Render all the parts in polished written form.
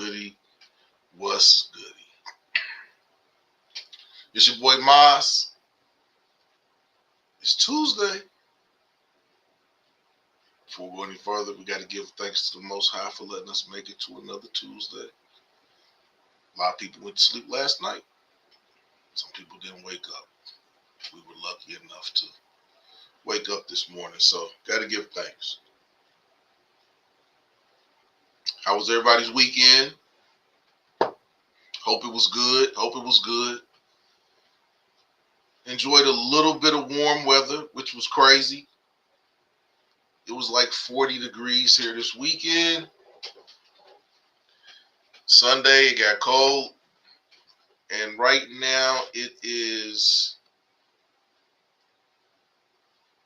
goody? What's goody? It's your boy Maas. It's Tuesday. Before we go any further, we got to give thanks to the Most High for letting us make it to another Tuesday. A lot of people went to sleep last night. Some people didn't wake up. We were lucky enough to wake up this morning, so got to give thanks. How was everybody's weekend? Hope it was good. Enjoyed a little bit of warm weather, which was crazy. It was like 40 degrees here this weekend. Sunday, it got cold. And right now, it is,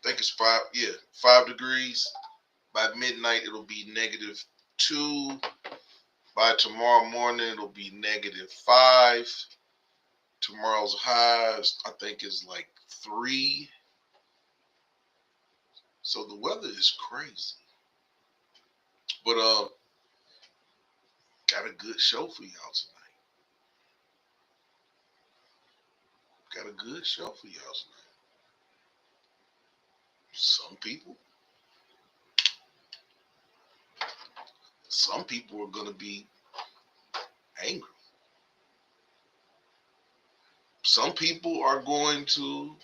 I think it's 5 degrees. By midnight, it'll be -2. By tomorrow morning, it'll be -5. Tomorrow's highs, I think, is like 3. So the weather is crazy. But got a good show for y'all tonight. Some people are gonna be angry. Some people are going to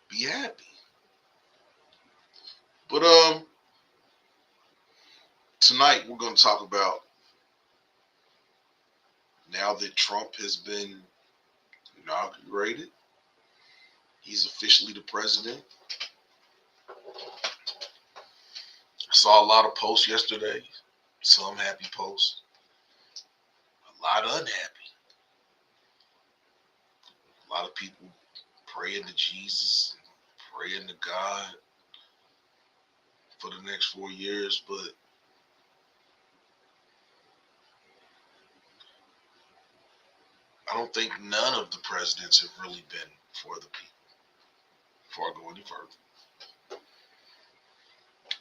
be happy. But tonight we're going to talk about, now that Trump has been inaugurated, he's officially the president. I saw a lot of posts yesterday, some happy posts, a lot unhappy. A lot of people praying to Jesus, praying to God for the next 4 years, but I don't think none of the presidents have really been for the people. Before I go any further.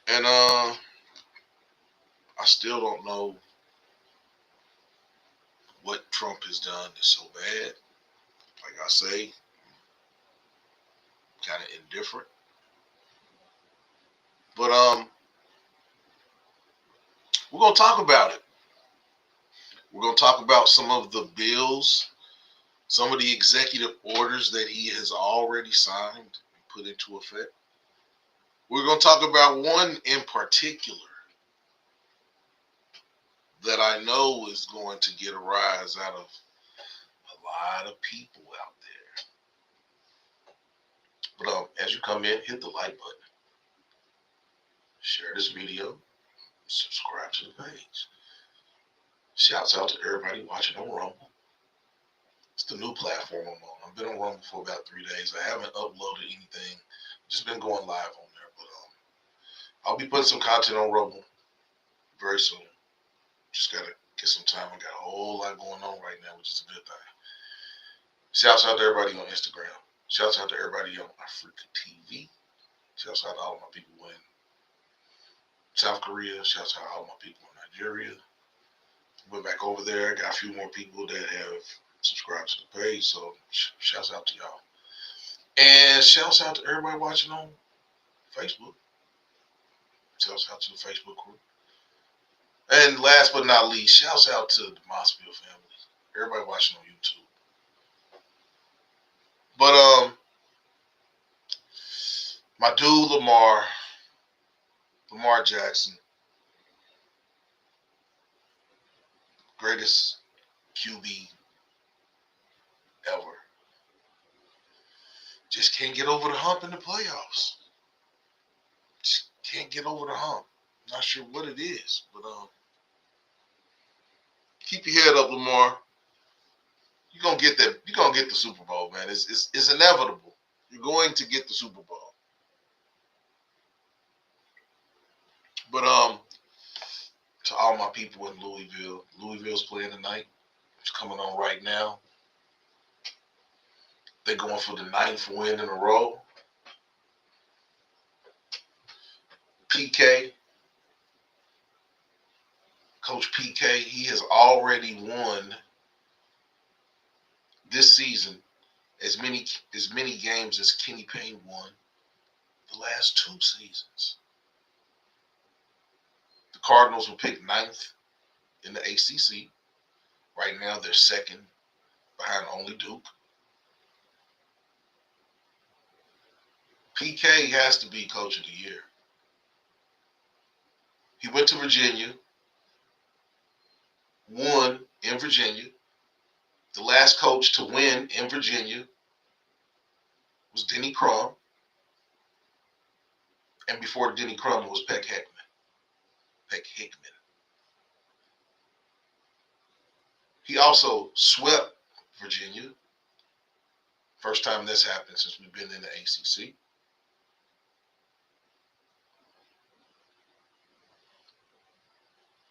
And I still don't know what Trump has done is so bad. Like I say, kind of indifferent. But we're going to talk about it. We're going to talk about some of the bills, some of the executive orders that he has already signed and put into effect. We're going to talk about one in particular that I know is going to get a rise out of a lot of people out there. But as you come in, hit the like button, share this video, subscribe to the page. Shouts out to everybody watching on Rumble. It's the new platform I'm on. I've been on Rumble for about 3 days. I haven't uploaded anything. Just been going live on there. But I'll be putting some content on Rumble very soon. Just got to get some time. I got a whole lot going on right now, which is a good thing. Shouts out to everybody on Instagram. Shouts out to everybody on Africa TV. Shouts out to all my people in South Korea. Shouts out to all my people in Nigeria. Went back over there. Got a few more people that have subscribed to the page. So shouts out to y'all. And shouts out to everybody watching on Facebook. Shouts out to the Facebook group. And last but not least, shouts out to the Maas family. Everybody watching on YouTube. But my dude Lamar Jackson, greatest QB ever, just can't get over the hump in the playoffs. Just can't get over the hump. Not sure what it is, but keep your head up, Lamar. You're gonna get that. You're gonna get the Super Bowl, man. It's inevitable. You're going to get the Super Bowl. But to all my people in Louisville's playing tonight. It's coming on right now. They're going for the 9th win in a row. PK Coach PK, he has already won this season as many games as Kenny Payne won the last 2 seasons. The Cardinals were picked 9th in the ACC. Right now, they're second behind only Duke. PK has to be Coach of the Year. He went to Virginia, won in Virginia. The last coach to win in Virginia was Denny Crum. And before Denny Crum was Peck Hickman. He also swept Virginia. First time this happened since we've been in the ACC.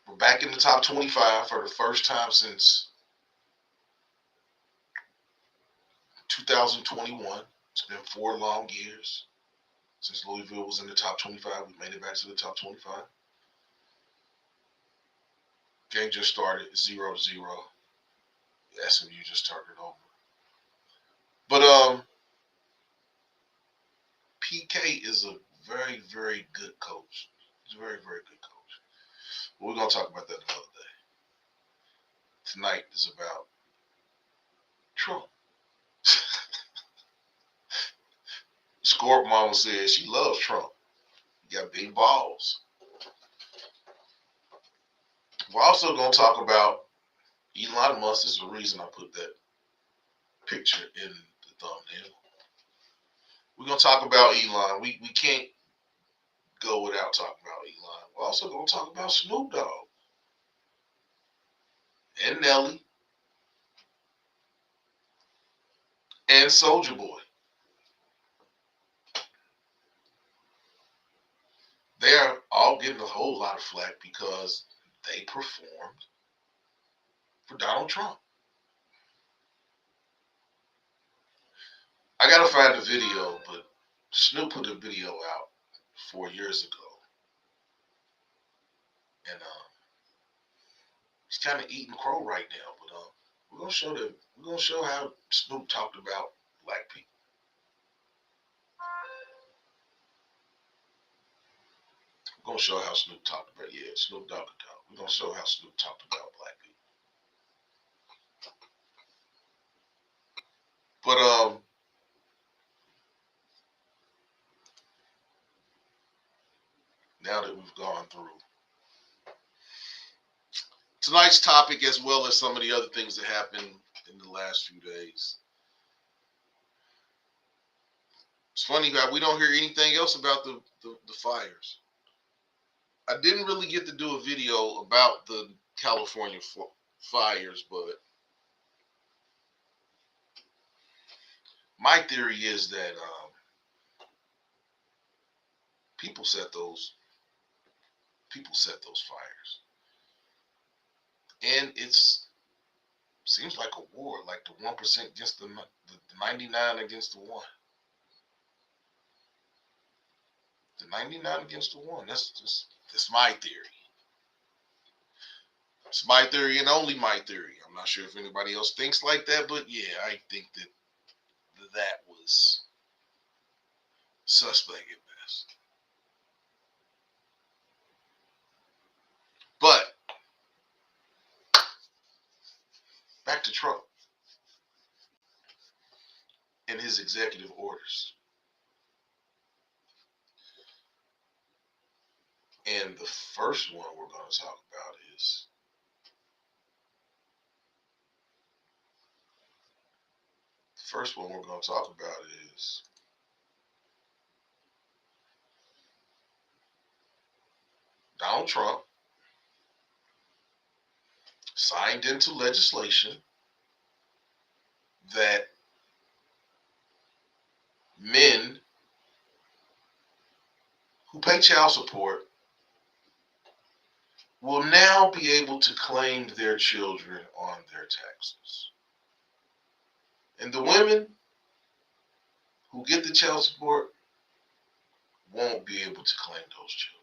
We're back in the top 25 for the first time since 2021. It's been 4 long years since Louisville was in the top 25. We made it back to the top 25. Game just started 0-0. SMU just turned it over. But PK is a very, very good coach. He's a very, very good coach. But we're going to talk about that another day. Tonight is about Trump. Scorp Mama says she loves Trump. He got big balls. We're also going to talk about Elon Musk. This is the reason I put that picture in the thumbnail. We're going to talk about Elon. We can't go without talking about Elon. We're also going to talk about Snoop Dogg and Nelly and Soulja Boy. They're all getting a whole lot of flack because they performed for Donald Trump. I gotta find the video, but Snoop put a video out 4 years ago, and he's kind of eating crow right now. But we're gonna show how Snoop talked about black people. We're gonna show how Snoop talked about Snoop Dogg can talk. We're gonna show how Snoop talked about black people. But now that we've gone through tonight's topic, as well as some of the other things that happened in the last few days, it's funny that we don't hear anything else about the fires. I didn't really get to do a video about the California fires, but my theory is that people set those fires, and seems like a war, like the 1% against the 99 against the 1. The 99 against the 1. That's my theory. It's my theory and only my theory. I'm not sure if anybody else thinks like that, but yeah, I think that was suspect at best. But back to Trump and his executive orders. And the first one we're going to talk about is Donald Trump signed into legislation that men who pay child support will now be able to claim their children on their taxes. And the women who get the child support won't be able to claim those children.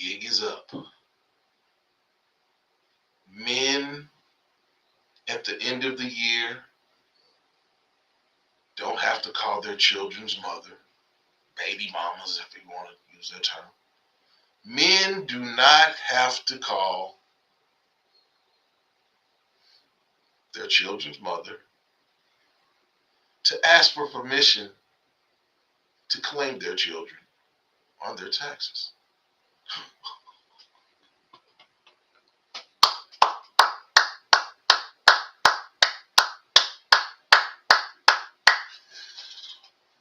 gig is up. Men at the end of the year don't have to call their children's mother, baby mamas if you want to use that term. Men do not have to call their children's mother to ask for permission to claim their children on their taxes.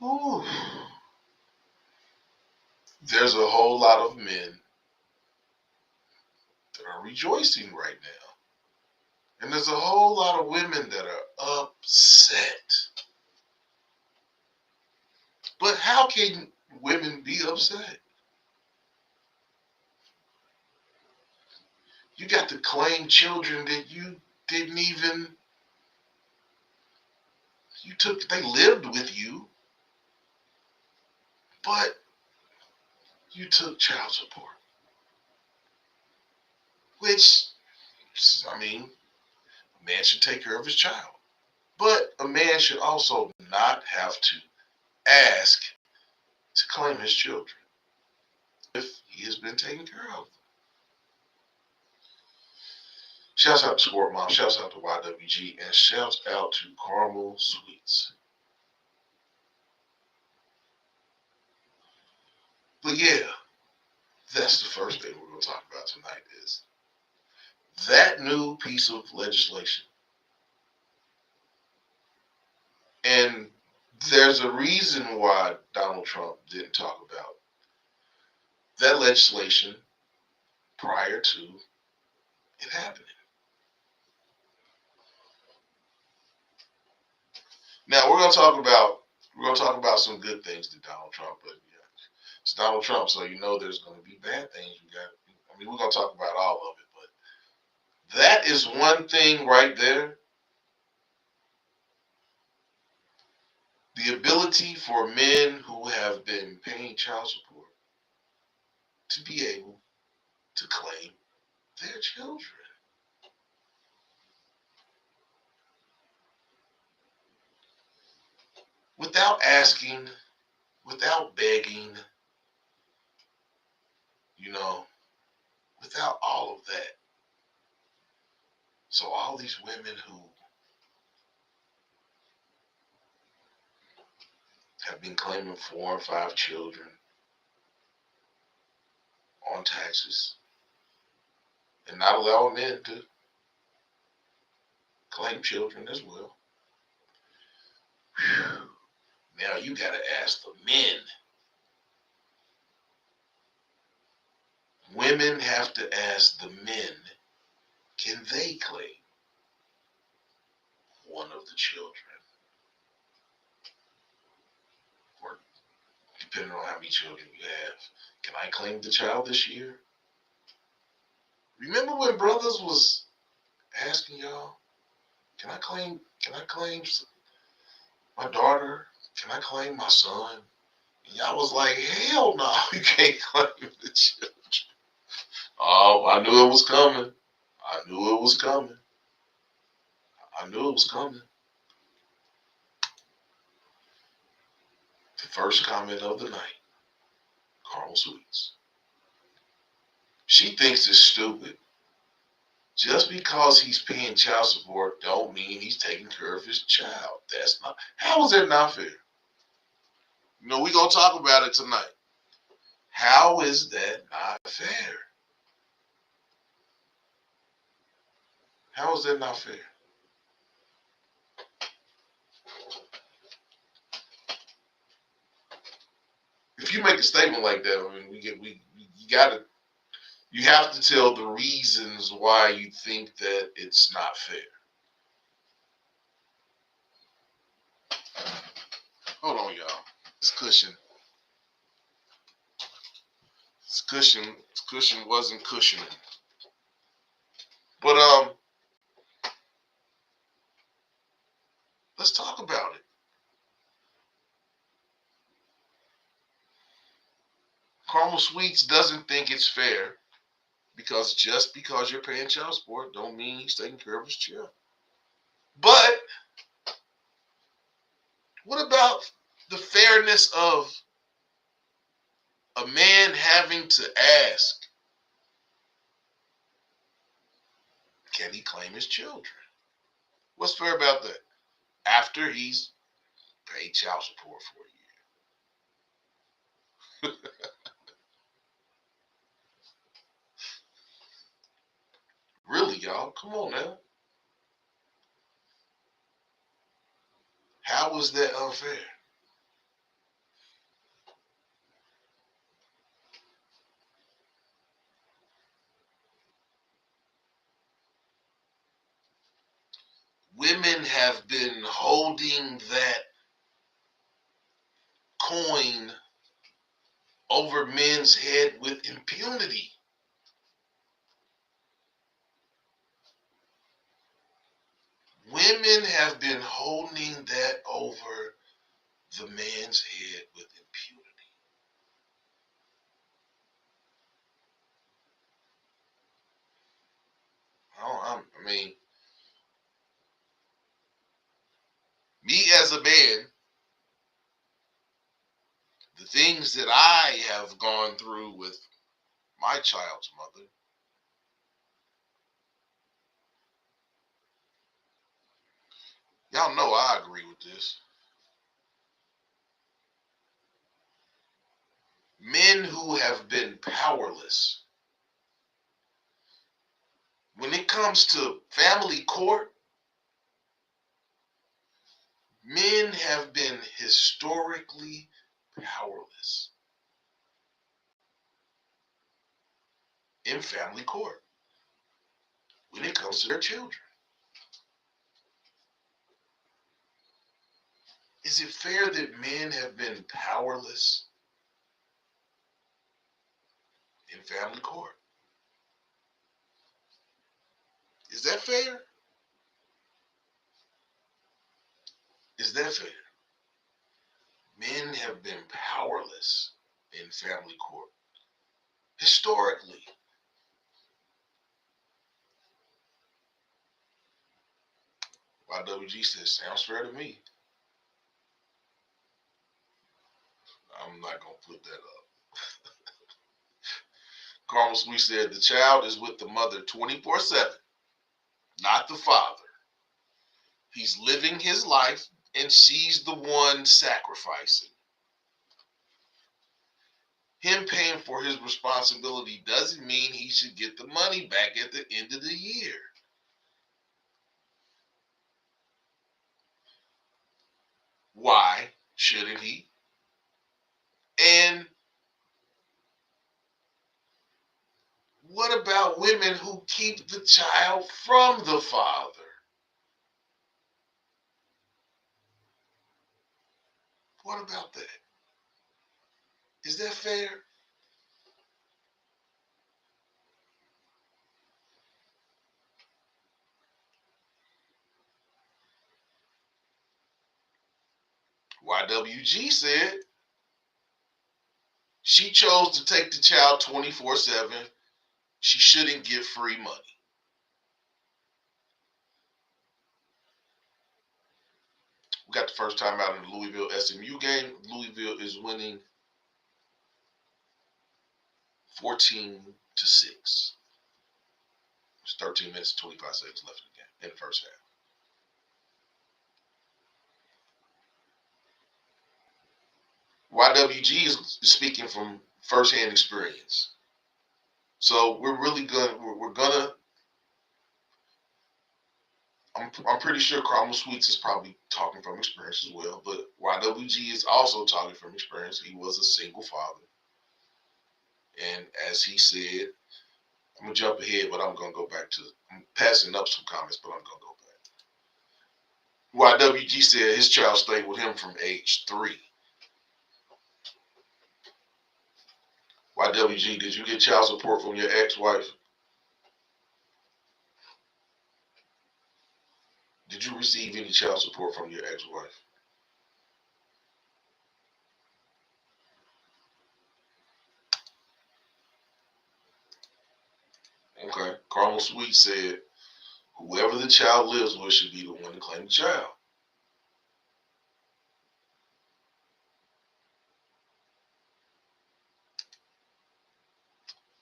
Ooh. There's a whole lot of men that are rejoicing right now. And there's a whole lot of women that are upset. But how can women be upset? You got to claim children that you didn't even, they lived with you, but you took child support. Which, I mean, a man should take care of his child. But a man should also not have to ask to claim his children if he has been taken care of. Shouts out to Sport Mom, shouts out to YWG, and shouts out to Caramel Sweets. But yeah, that's the first thing we're going to talk about tonight is that new piece of legislation. And there's a reason why Donald Trump didn't talk about that legislation prior to it happening. Now we're going to talk about some good things to Donald Trump, but yeah, it's Donald Trump, so you know there's going to be bad things. We're going to talk about all of it, but that is one thing right there. The ability for men who have been paying child support to be able to claim their children. Without asking, without begging, without all of that. So all these women who have been claiming 4 or 5 children on taxes and not allowing men to claim children as well. Whew. Now you got to ask the men. Women have to ask the men, can they claim one of the children? Or depending on how many children you have, can I claim the child this year? Remember when brothers was asking y'all, can I claim my daughter? Can I claim my son? And y'all was like, hell no, you can't claim the children. Oh, I knew it was coming. I knew it was coming. I knew it was coming. The first comment of the night, Carl Sweets. She thinks it's stupid. Just because he's paying child support don't mean he's taking care of his child. That's not. How is that not fair? We're going to talk about it tonight. How is that not fair? How is that not fair? If you make a statement like that, you have to tell the reasons why you think that it's not fair. Hold on, y'all. This cushion wasn't cushioning. But let's talk about it. Carmel Sweets doesn't think it's fair because just because you're paying child support don't mean he's taking care of his child. But what about the fairness of a man having to ask, can he claim his children? What's fair about that? After he's paid child support for a year. Really, y'all? Come on now. How is that unfair? Women have been holding that coin over men's head with impunity. Women have been holding that over the man's head with impunity. I mean, me as a man, the things that I have gone through with my child's mother, y'all know I agree with this. Men who have been powerless. When it comes to family court, men have been historically powerless in family court when it comes to their children. Is it fair that men have been powerless in family court? Is that fair? Is that fair? Men have been powerless in family court historically. YWG says, sounds fair to me. I'm not going to put that up. Carlos, we said the child is with the mother 24/7, not the father. He's living his life and she's the one sacrificing. Him paying for his responsibility doesn't mean he should get the money back at the end of the year. Why shouldn't he? And what about women who keep the child from the father? What about that? Is that fair? YWG said she chose to take the child 24/7. She shouldn't get free money. We got the first time out in the Louisville SMU game. Louisville is winning 14-6. There's 13 minutes and 25 seconds left in the game in the first half. YWG is speaking from firsthand experience. So we're really gonna we're gonna I'm pretty sure Cromwell Sweets is probably talking from experience as well, but YWG is also talking from experience. He was a single father. And as he said, I'm gonna jump ahead, but I'm gonna go back to I'm passing up some comments, but I'm gonna go back. YWG said his child stayed with him from age 3. YWG, did you get child support from your ex-wife? Did you receive any child support from your ex-wife? Carmel Sweet said, whoever the child lives with should be the one to claim the child.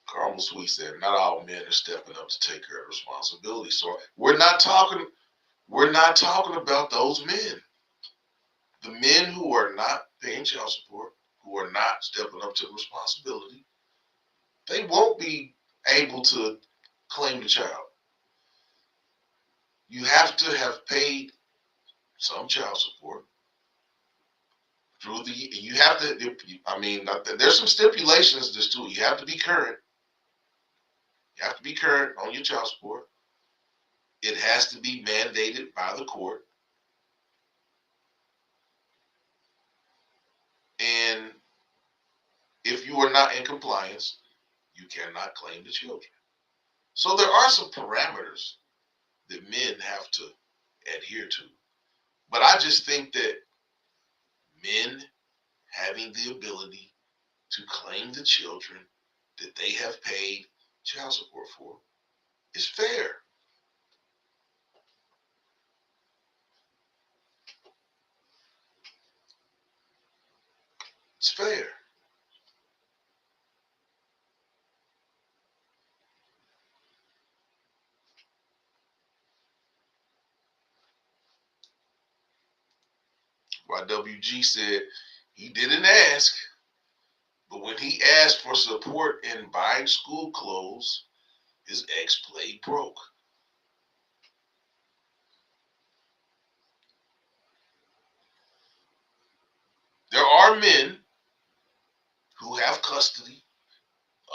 Carmel Sweet said, not all men are stepping up to take care of responsibility. So we're not talking about those men. The men who are not paying child support, who are not stepping up to responsibility, they won't be able to claim the child. You have to have paid some child support through you have to, I mean, there's some stipulations to this too. You have to be current. You have to be current on your child support. It has to be mandated by the court. And if you are not in compliance, you cannot claim the children. So there are some parameters that men have to adhere to. But I just think that men having the ability to claim the children that they have paid child support for is fair. It's fair. YWG said he didn't ask, but when he asked for support in buying school clothes, his ex played broke. There are men who have custody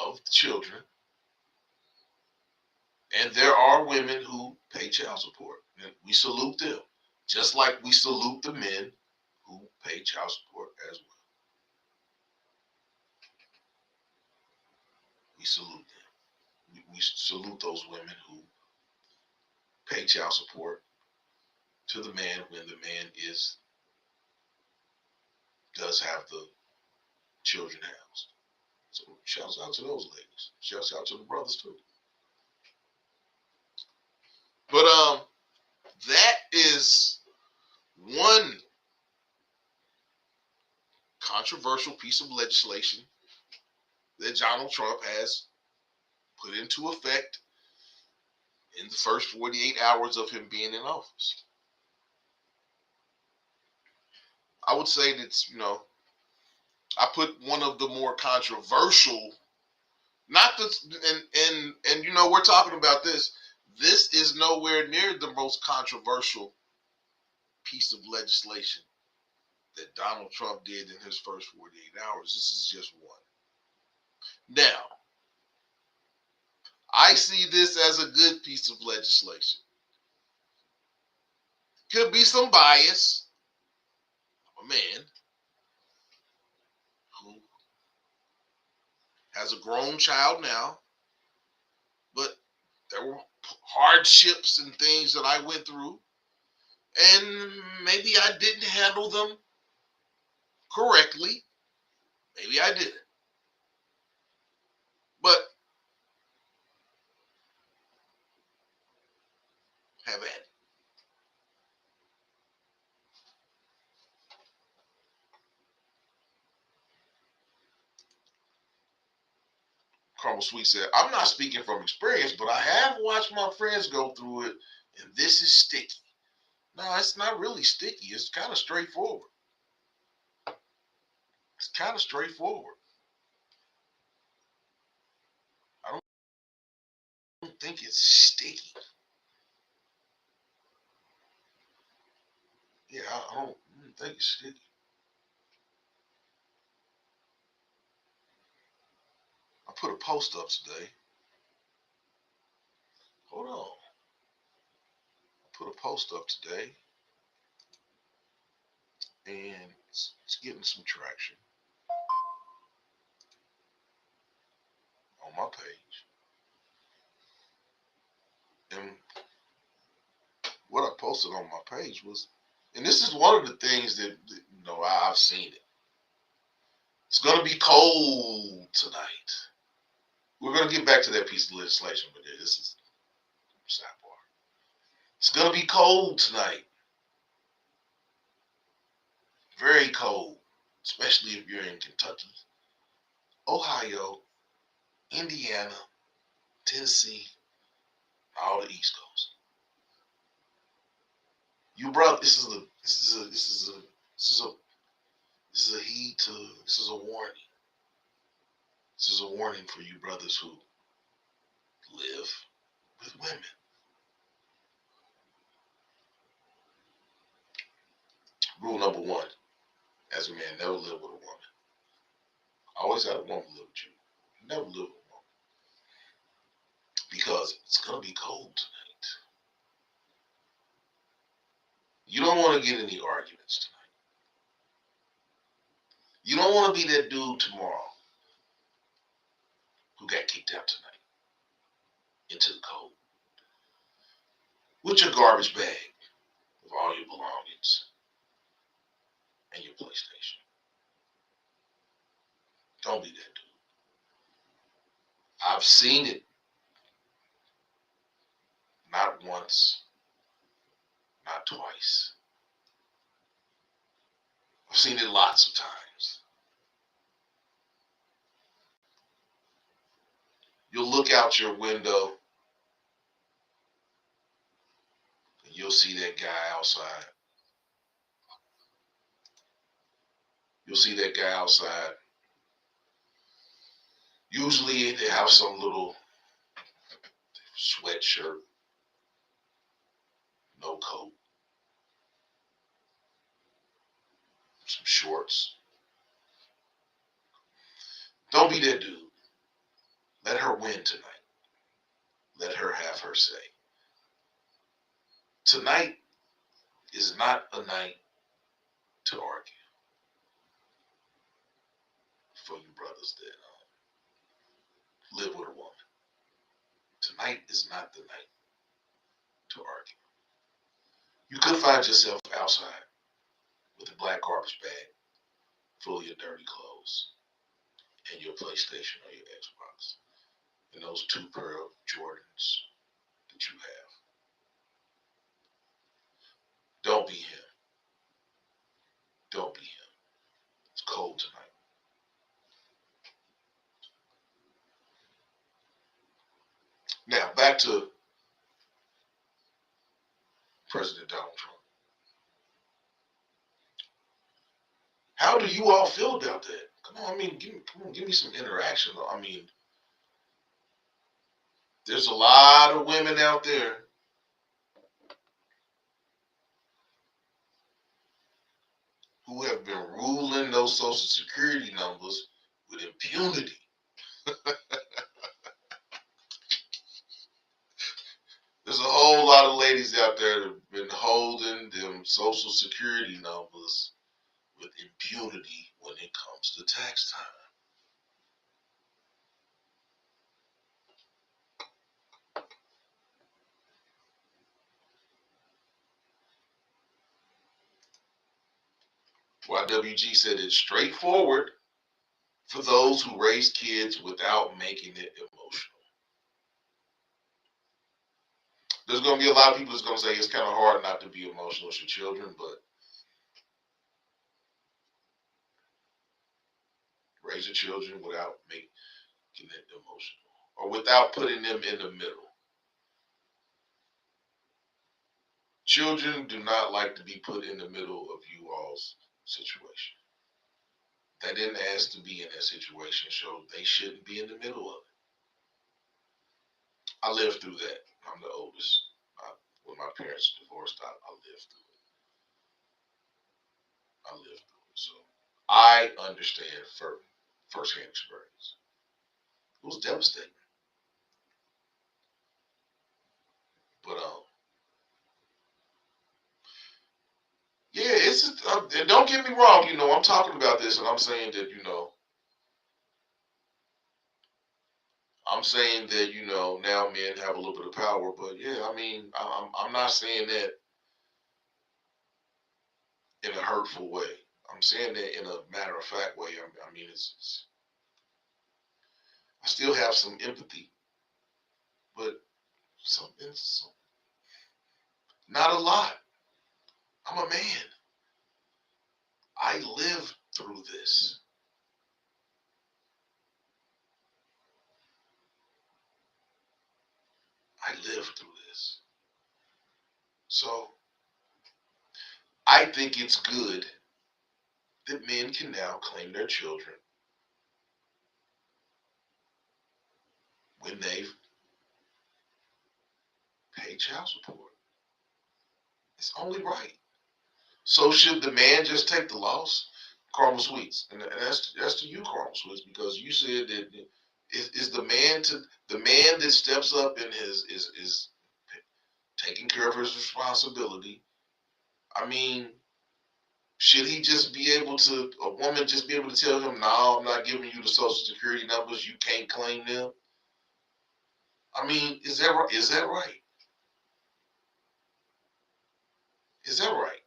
of children, and there are women who pay child support. And we salute them, just like we salute the men who pay child support as well. We salute them. We salute those women who pay child support to the man when the man does have the children housed. So shouts out to those ladies. Shouts out to the brothers too. But that is one controversial piece of legislation that Donald Trump has put into effect in the first 48 hours of him being in office. I would say that's, I put one of the more controversial, not the, and we're talking about this. This is nowhere near the most controversial piece of legislation that Donald Trump did in his first 48 hours. This is just one. Now, I see this as a good piece of legislation. Could be some bias. A man who has a grown child now, but there were hardships and things that I went through, and maybe I didn't handle them correctly. Maybe I didn't. But have at it. Carmel Sweet said, I'm not speaking from experience, but I have watched my friends go through it, and this is sticky. No, it's not really sticky. It's kind of straightforward. It's kind of straightforward. I don't think it's sticky. Yeah, I don't think it's sticky. I put a post up today. Hold on. I put a post up today, and it's getting some traction on my page. And what I posted on my page was, and this is one of the things that I've seen it. It's going to be cold tonight. We're going to get back to that piece of legislation, but this is Sidebar. It's gonna be cold tonight. Very cold, especially if you're in Kentucky, Ohio, Indiana, Tennessee, all the East Coast. You brother, this is a heed to this is a warning. This is a warning for you brothers who live with women. Rule number one, as a man, never live with a woman. Always have a woman live with you. Never live with a woman. Because it's gonna be cold tonight. You don't want to get any arguments tonight. You don't want to be that dude tomorrow who got kicked out tonight into the cold with your garbage bag of all your belongings and your PlayStation. Don't be that dude. I've seen it not once, not twice. I've seen it lots of times. You'll look out your window and you'll see that guy outside. You'll see that guy outside. Usually they have some little sweatshirt, no coat, some shorts. Don't be that dude. Let her win tonight. Let her have her say. Tonight is not a night to argue. For you brothers that live with a woman. Tonight is not the night to argue. You could find yourself outside with a black garbage bag full of your dirty clothes and your PlayStation or your Xbox and those two pair of Jordans that you have. Don't be him. Don't be him. It's cold tonight. Now, back to President Donald Trump. How do you all feel about that? Come on, give me some interaction. I mean, there's a lot of women out there who have been ruling those Social Security numbers with impunity. There's a whole lot of ladies out there that have been holding them Social Security numbers with impunity when it comes to tax time. YWG said it's straightforward for those who raise kids without making it emotional. There's going to be a lot of people that's going to say it's kind of hard not to be emotional with your children, but raise your children without making it emotional or without putting them in the middle. Children do not like to be put in the middle of you all's situation. They didn't ask to be in that situation, so they shouldn't be in the middle of it. I lived through that. I'm the oldest. When my parents divorced, I lived through it. I lived through it. So I understand firsthand experience. It was devastating. But yeah, it's and don't get me wrong. I'm talking about this, and I'm saying that I'm saying that now men have a little bit of power. But yeah, I mean, I'm not saying that in a hurtful way. I'm saying that in a matter of fact way. I mean, I still have some empathy, but Something, not a lot. I'm a man. I lived through this. I lived through this. So I think it's good that men can now claim their children when they've paid child support. It's only right. So should the man just take the loss? Carmel Sweets, and that's to you, Carmel Sweets, because you said that is the man that steps up and is taking care of his responsibility. I mean, should he just be able to, a woman just be able to tell him, no, I'm not giving you the social security numbers, you can't claim them? I mean, is that right? Is that right? Is that right?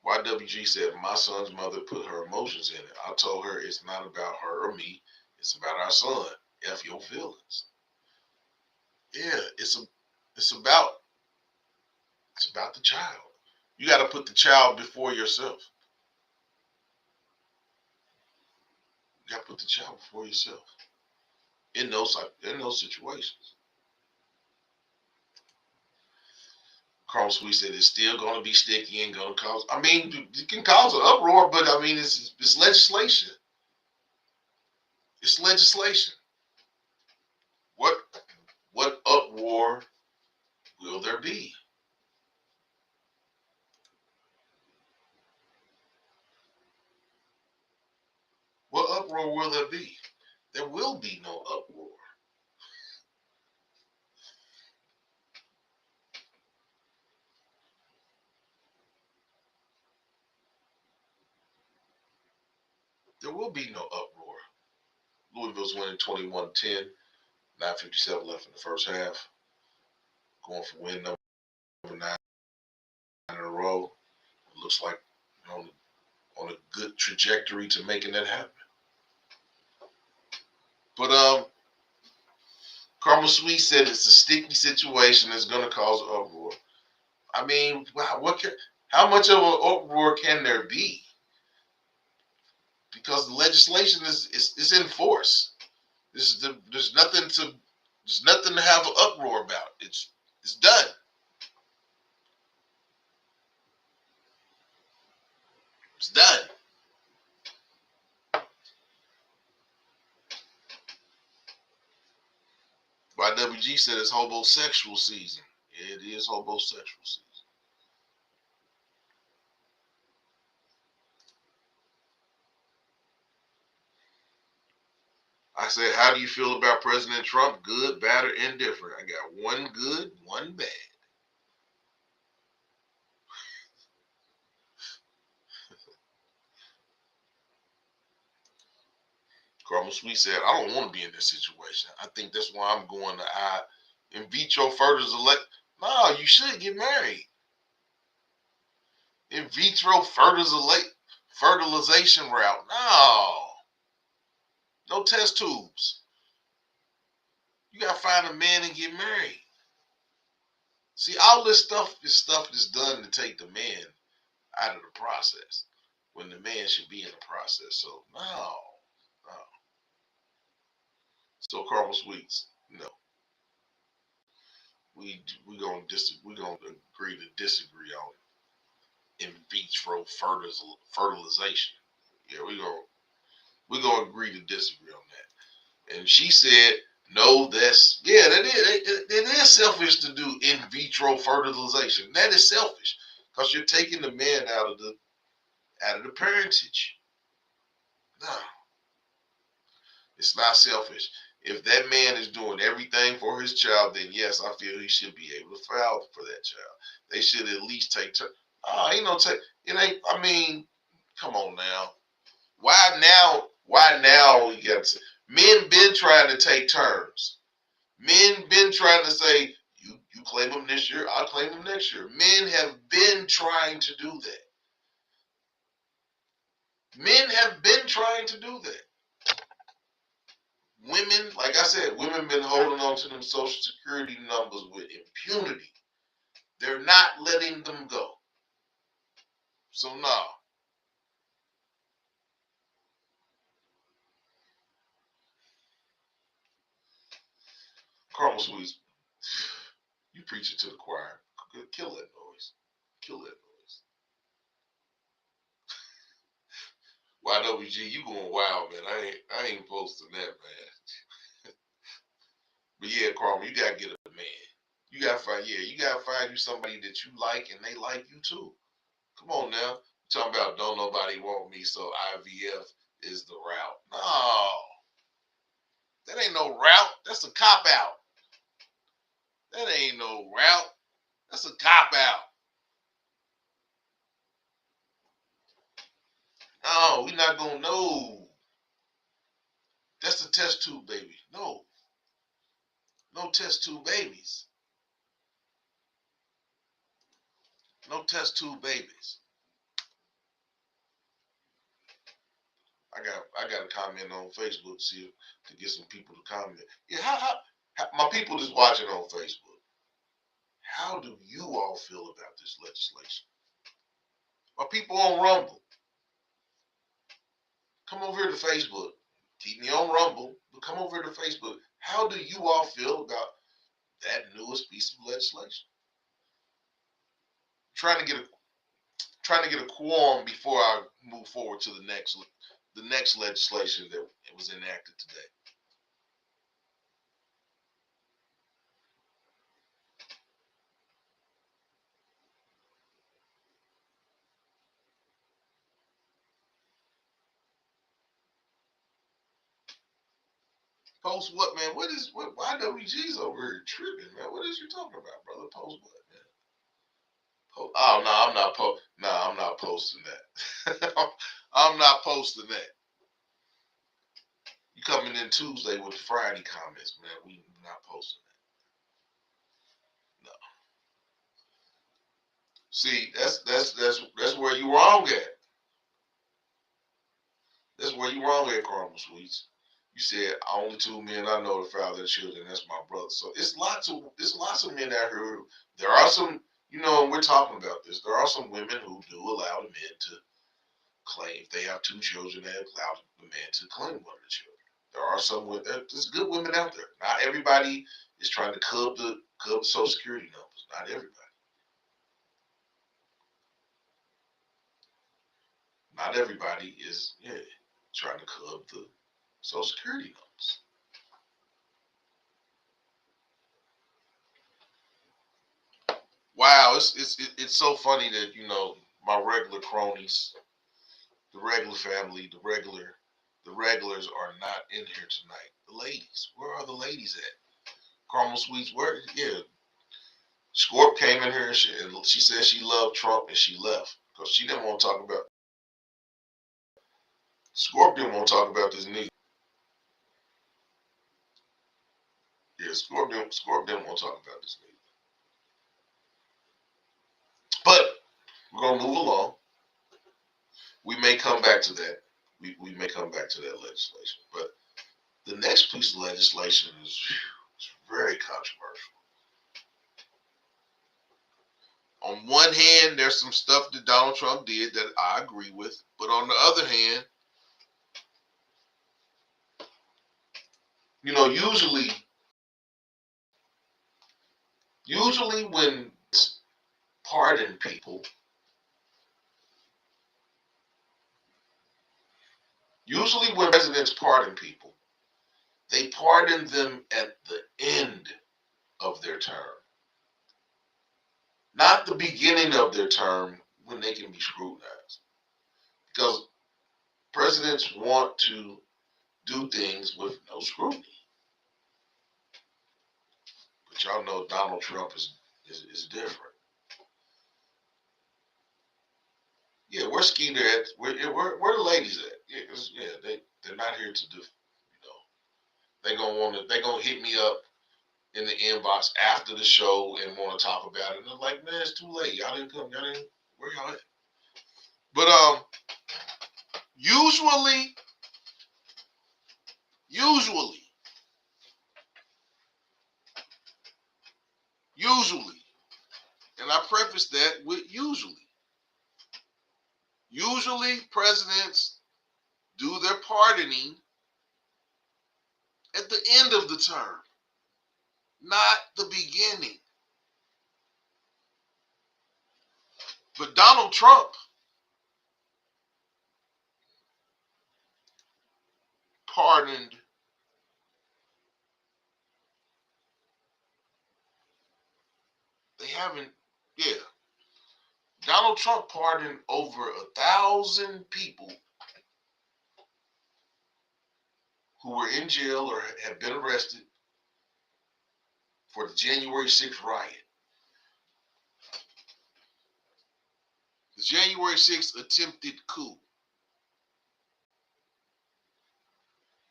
YWG said, my son's mother put her emotions in it. I told her it's not about her or me, it's about our son. F your feelings. Yeah, it's about the child. You got to put the child before yourself. You got to put the child before yourself in those situations. Carl Sweet said it's still going to be sticky and going to cause. I mean, it can cause an uproar, but I mean, it's legislation. It's legislation. What what uproar will there be? What uproar will there be? There will be no uproar. There will be no uproar. Louisville's winning 21-10, 9:57 left in the first half. Going for win number 9 in a row. It looks like on a good trajectory to making that happen. But Carmel Sweet said it's a sticky situation that's going to cause uproar. I mean, how much of an uproar can there be? Because the legislation is in force. There's nothing to have an uproar about. It's done. It's done. YWG said it's homosexual season. It is homosexual season. I said, how do you feel about President Trump? Good, bad, or indifferent? I got one good, one bad. Carmel Sweet said, I don't want to be in this situation. I think that's why I'm going to in vitro fertilization. No, you should get married. In vitro fertilization route. No. No test tubes. You got to find a man and get married. See, all this stuff is stuff that's done to take the man out of the process when the man should be in the process. So, no. No. So, Carmel Sweets, no. We gonna agree to disagree on in vitro fertilization. Yeah, we gonna agree to disagree on that. And she said, no, that is selfish to do in vitro fertilization. That is selfish because you're taking the man out of the parentage. No, it's not selfish. If that man is doing everything for his child, then yes, I feel he should be able to file for that child. They should at least take turn. Oh, ain't no take. It ain't. I mean, come on now. Why now? Why now? We got to. Men been trying to take turns. Men been trying to say you claim them this year, I claim them next year. Men have been trying to do that. Men have been trying to do that. Women, like I said, women been holding on to them Social Security numbers with impunity. They're not letting them go. So nah. Carmel Sweets, you preach it to the choir. Kill that noise. Kill that noise. YWG, you going wild, man. I ain't posting that, man. But yeah, Carmel, you gotta get a man. You gotta find you somebody that you like and they like you too. Come on now. Talking about don't nobody want me, so IVF is the route. No, that ain't no route. That's a cop out. That ain't no route. That's a cop out. No, we not gonna know. That's the test tube baby. No, no test tube babies. No test tube babies. I got a comment on Facebook to get some people to comment. Yeah, how my people that's watching on Facebook, how do you all feel about this legislation? My people on Rumble, come over here to Facebook. Keep me on Rumble, but come over here to Facebook. How do you all feel about that newest piece of legislation? Trying to get a quorum before I move forward to the next legislation that was enacted today. Post what, man? What YWG's over here tripping, man? What is you talking about, brother? Post what, man? Oh no, I'm not I'm not posting that. I'm not posting that. You coming in Tuesday with Friday comments, man? We not posting that. No. See, that's where you wrong at. That's where you wrong at, Carmel Sweets. You said only two men I know the father of their children. That's my brother. So it's lots of men out here. There are some, and we're talking about this. There are some women who do allow the men to claim if they have two children. They allow the man to claim one of the children. There are some women. There's good women out there. Not everybody is trying to curb the Social Security numbers. Not everybody. Not everybody is trying to curb the Social Security numbers. Wow, it's so funny that my regular cronies, the regular family, the regulars are not in here tonight. The ladies, where are the ladies at? Carmel Sweets, where? Yeah, Scorp came in here and she said she loved Trump and she left because she didn't want to talk about. Scorp didn't want to talk about this neither. Yeah, Scorp didn't want to talk about this neither. But we're gonna move along. We may come back to that. We may come back to that legislation, but the next piece of legislation is very controversial. On one hand, there's some stuff that Donald Trump did that I agree with, but on the other hand, usually when pardon people, usually when presidents pardon people, they pardon them at the end of their term, not the beginning of their term when they can be scrutinized. Because presidents want to do things with no scrutiny. But y'all know Donald Trump is different. Yeah, where's Skeeter at? Where the ladies at? Yeah, they're not here to do. They gonna hit me up in the inbox after the show and want to talk about it. And I'm like, man, it's too late. Y'all didn't come. Y'all didn't. Where y'all at? But Usually, and I preface that with usually. Usually, presidents do their pardoning at the end of the term, not the beginning. But Donald Trump pardoned they haven't yeah. Donald Trump pardoned over 1,000 people who were in jail or had been arrested for the January 6th riot. The January 6th attempted coup.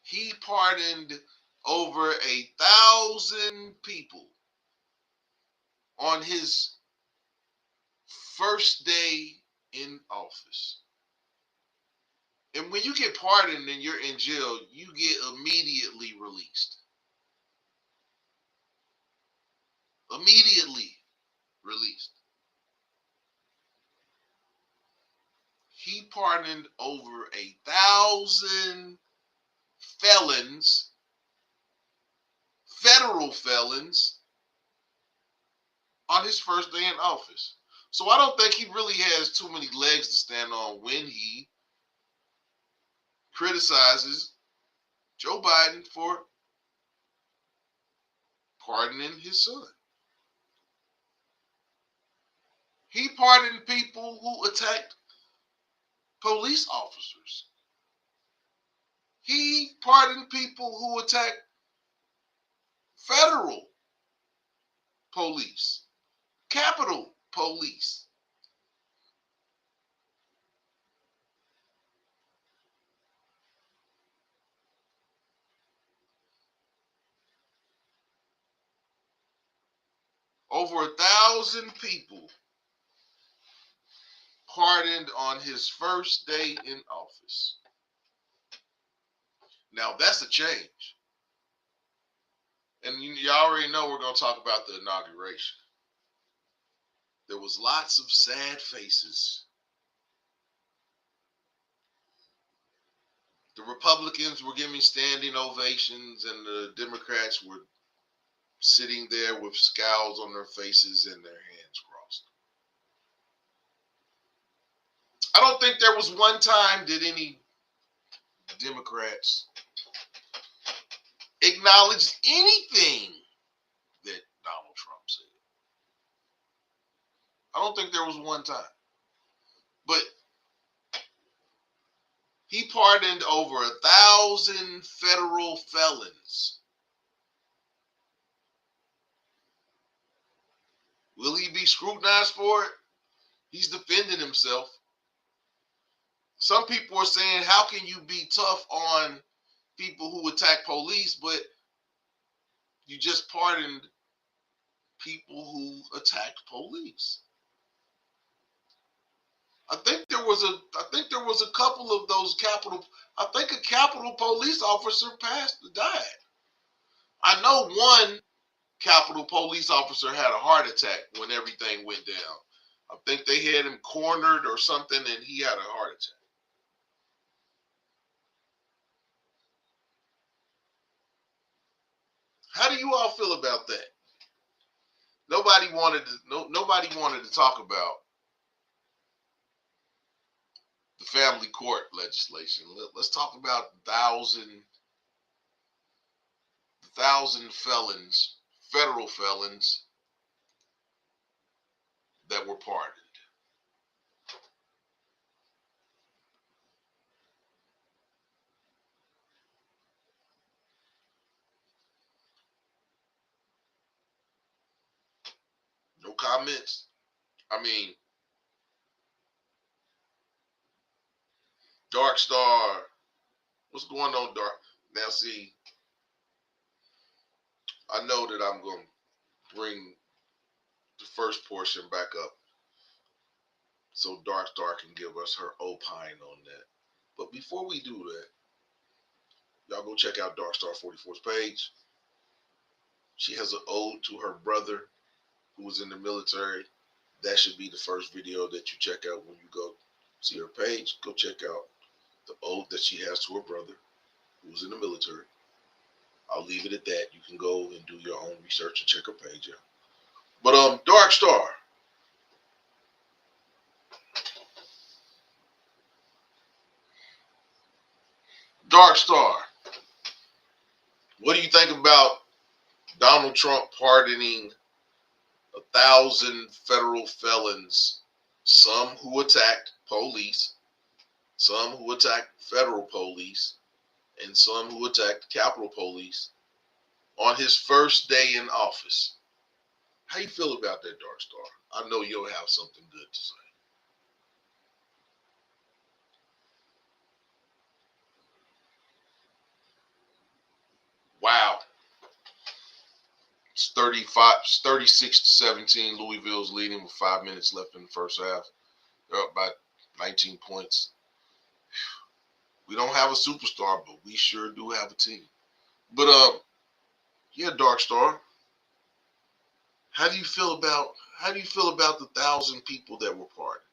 He pardoned over 1,000 people on his first day in office. And when you get pardoned and you're in jail, you get immediately released. Immediately released. He pardoned over 1,000 felons, federal felons, on his first day in office. So I don't think he really has too many legs to stand on when he criticizes Joe Biden for pardoning his son. He pardoned people who attacked police officers. He pardoned people who attacked federal police, Capitol Police. Over 1,000 people pardoned on his first day in office. Now that's a change. And you already know we're going to talk about the inauguration. There was lots of sad faces. The Republicans were giving standing ovations, and the Democrats were sitting there with scowls on their faces and their hands crossed. I don't think there was one time did any Democrats acknowledge anything that Donald Trump said. I don't think there was one time. But he pardoned over 1,000 federal felons. Will he be scrutinized for it? He's defending himself. Some people are saying, how can you be tough on people who attack police, but you just pardoned people who attacked police? I think there was a couple of those I think a Capitol police officer died. I know one Capitol police officer had a heart attack when everything went down. I think they had him cornered or something, and he had a heart attack. How do you all feel about that? Nobody wanted to talk about the family court legislation. Let's talk about 1,000 felons, federal felons that were pardoned. No comments. I mean, Dark Star, what's going on, Dark? Now, see, I know that I'm going to bring the first portion back up so Dark Star can give us her opine on that. But before we do that, y'all go check out Darkstar 44's page. She has an ode to her brother who was in the military. That should be the first video that you check out when you go see her page. Go check out the ode that she has to her brother who was in the military. I'll leave it at that. You can go and do your own research and check her page out. But Darkstar. Darkstar. What do you think about Donald Trump pardoning 1,000 federal felons, some who attacked police, some who attacked federal police, and some who attacked Capitol Police on his first day in office? How you feel about that, Darkstar? I know you'll have something good to say. Wow. It's 36-17. Louisville's leading with 5 minutes left in the first half. They're up by 19 points. We don't have a superstar, but we sure do have a team. But yeah, Darkstar. How do you feel about the 1,000 people that were pardoned?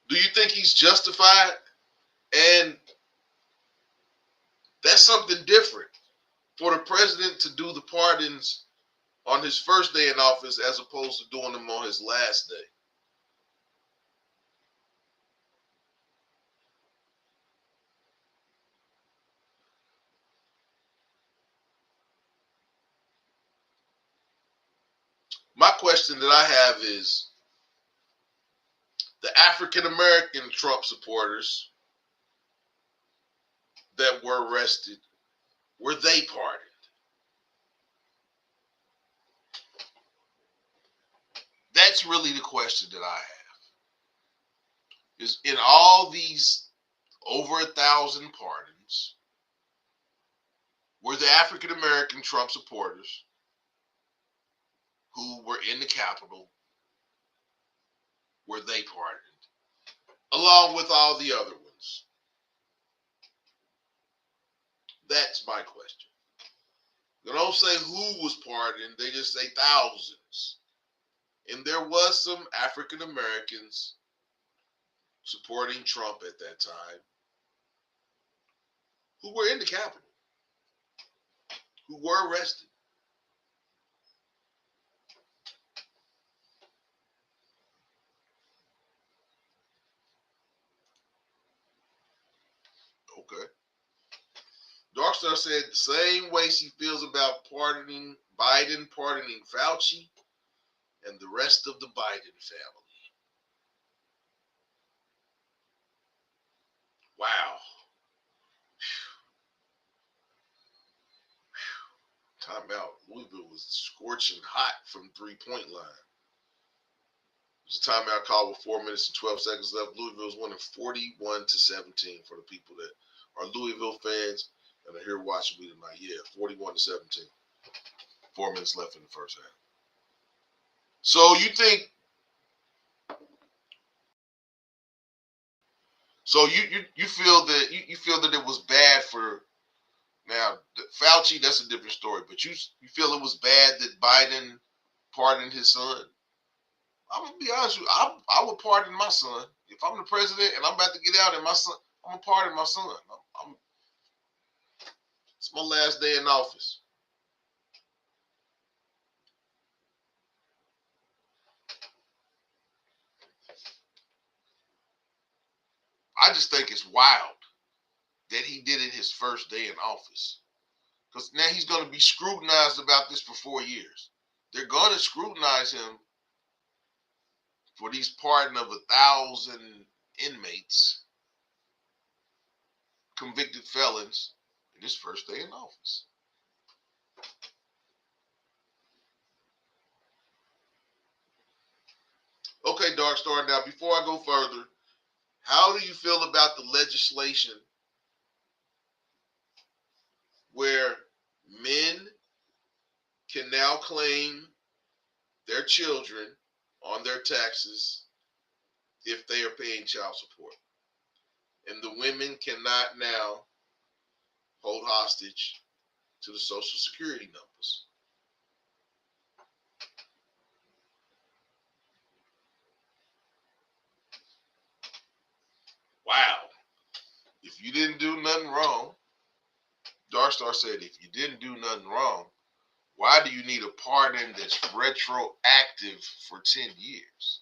Do you think he's justified? And that's something different for the president to do the pardons on his first day in office as opposed to doing them on his last day. My question that I have is the African American Trump supporters that were arrested, were they pardoned? That's really the question that I have. Is in all these over 1,000 pardons, were the African American Trump supporters who were in the Capitol, were they pardoned? Along with all the other ones. That's my question. They don't say who was pardoned, they just say thousands. And there was some African Americans supporting Trump at that time who were in the Capitol, who were arrested. Okay. Darkstar said the same way she feels about pardoning Biden, pardoning Fauci, and the rest of the Biden family. Wow. Timeout. Louisville was scorching hot from 3-point line. It was a timeout call with 4 minutes and 12 seconds left. Louisville's winning 41-17 for the people that are Louisville fans and are here watching me tonight. Yeah, 41-17. 4 minutes left in the first half. So you think? So you feel that you feel that it was bad for now Fauci? That's a different story. But you feel it was bad that Biden pardoned his son? I'm gonna be honest with you. I would pardon my son if I'm the president and I'm about to get out and my son. I'm gonna pardon my son. It's my last day in office. I just think it's wild that he did it his first day in office. Because now he's going to be scrutinized about this for 4 years. They're going to scrutinize him for these pardon of 1,000 inmates, convicted felons, in his first day in office. Okay, Darkstar, now before I go further, how do you feel about the legislation where men can now claim their children on their taxes if they are paying child support? And the women cannot now hold hostage to the Social Security numbers. Wow. If you didn't do nothing wrong, Darkstar said, if you didn't do nothing wrong, why do you need a pardon that's retroactive for 10 years?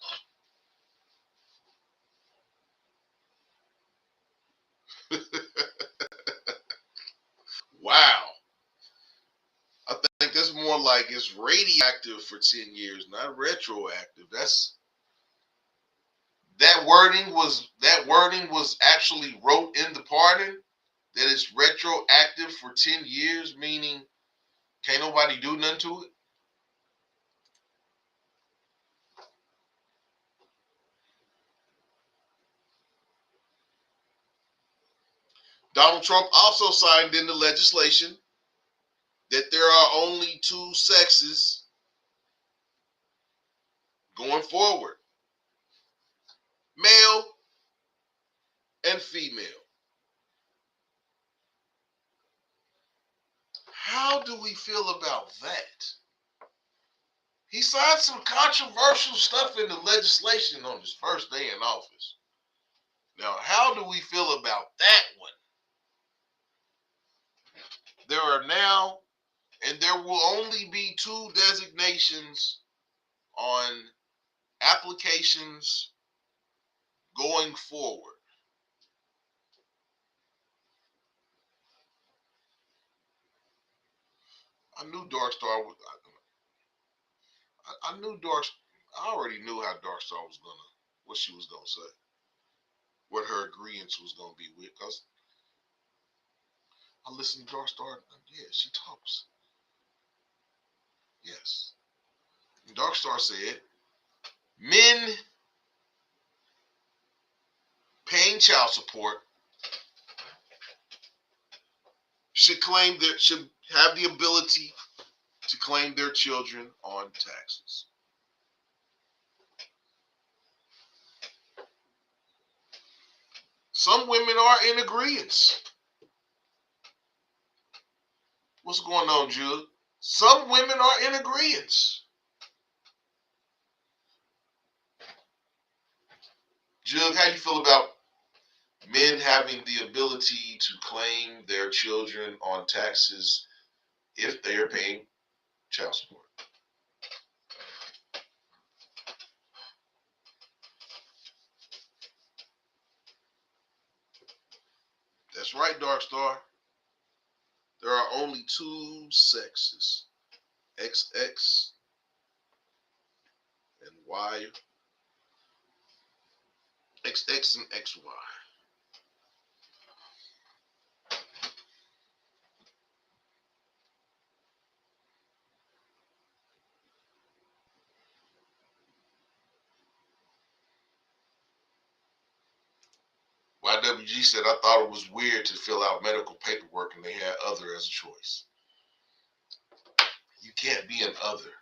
Wow. I think that's more like it's radioactive for 10 years, not retroactive. That wording was actually wrote in the pardon that it's retroactive for 10 years, meaning can't nobody do nothing to it. Donald Trump also signed into legislation that there are only two sexes going forward, male and female. How do we feel about that? He signed some controversial stuff into legislation on his first day in office. Now, how do we feel about that one? There are now, and there will only be two designations on applications going forward. I knew Darkstar was. I knew Dark. I already knew how Darkstar was gonna, what she was gonna say, what her agreement was gonna be with. Cause I listened to Darkstar. Yeah, she talks. Yes. And Darkstar said, men paying child support should have the ability to claim their children on taxes. Some women are in agreement. What's going on, Jude? Some women are in agreement. Jude, how you feel about men having the ability to claim their children on taxes if they are paying child support? That's right, Darkstar. There are only two sexes, XX and Y, XX and XY. YWG said, I thought it was weird to fill out medical paperwork and they had other as a choice. You can't be an other.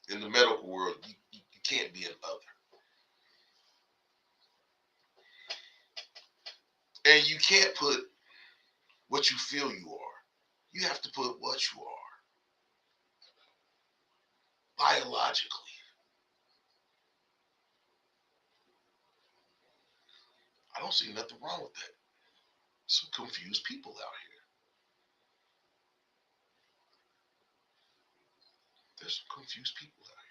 In the medical world, you can't be an other. And you can't put what you feel you are. You have to put what you are biologically. I don't see nothing wrong with that. Some confused people out here. There's some confused people out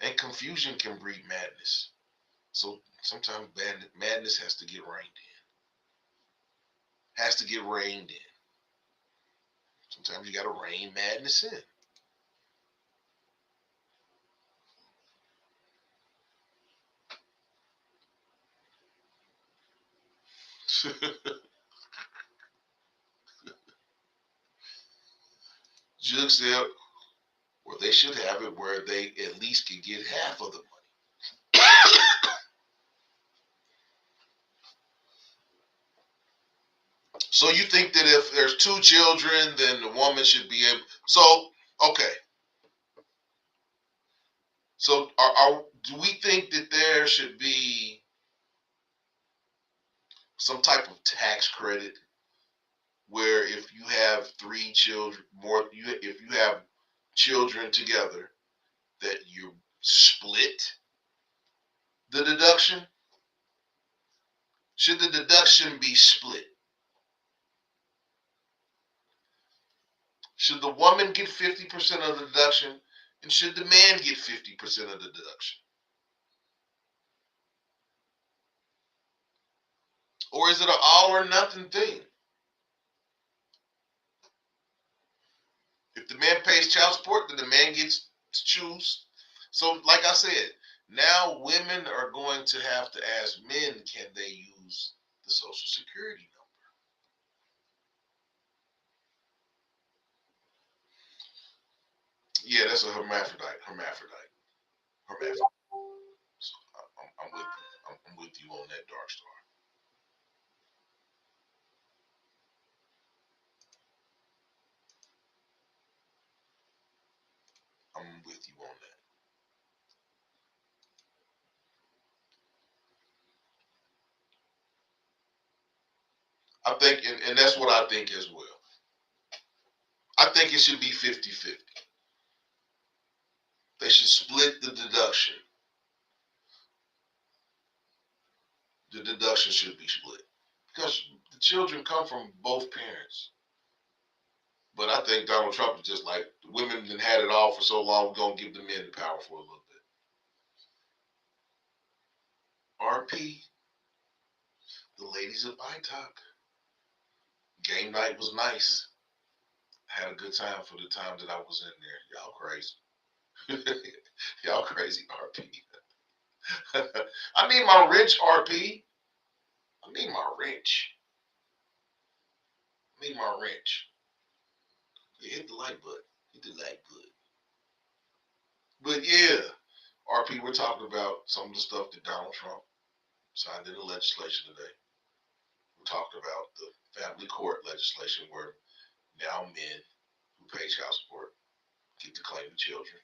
here. And confusion can breed madness. So sometimes madness has to get reined in. Has to get reined in. Sometimes you got to rein madness in. Jug said, or they should have it where they at least can get half of the money. So you think that if there's two children, then the woman should be able. So okay. So do we think that there should be some type of tax credit where if you have three children, if you have children together, that you split the deduction. Should the deduction be split? Should the woman get 50% of the deduction, and should the man get 50% of the deduction? Or is it an all or nothing thing? If the man pays child support, then the man gets to choose. So, like I said, now women are going to have to ask men, can they use the Social Security number? Yeah, that's a hermaphrodite. Hermaphrodite. So I'm with you. I'm with you on that, Dark Star. I'm with you on that. I think, and that's what I think as well. I think it should be 50-50. They should split the deduction. The deduction should be split because the children come from both parents. But I think Donald Trump is just like the women that had it all for so long. We're gonna give the men the power for a little bit. RP, the ladies of ITOC. Game night was nice. Had a good time for the time that I was in there. Y'all crazy. Y'all crazy, RP. I need my rich, RP. I need my rich. I need my wrench. Yeah, hit the like button. Hit the like button. But yeah, RP, we're talking about some of the stuff that Donald Trump signed into legislation today. We're talking about the family court legislation where now men who pay child support get to claim the children.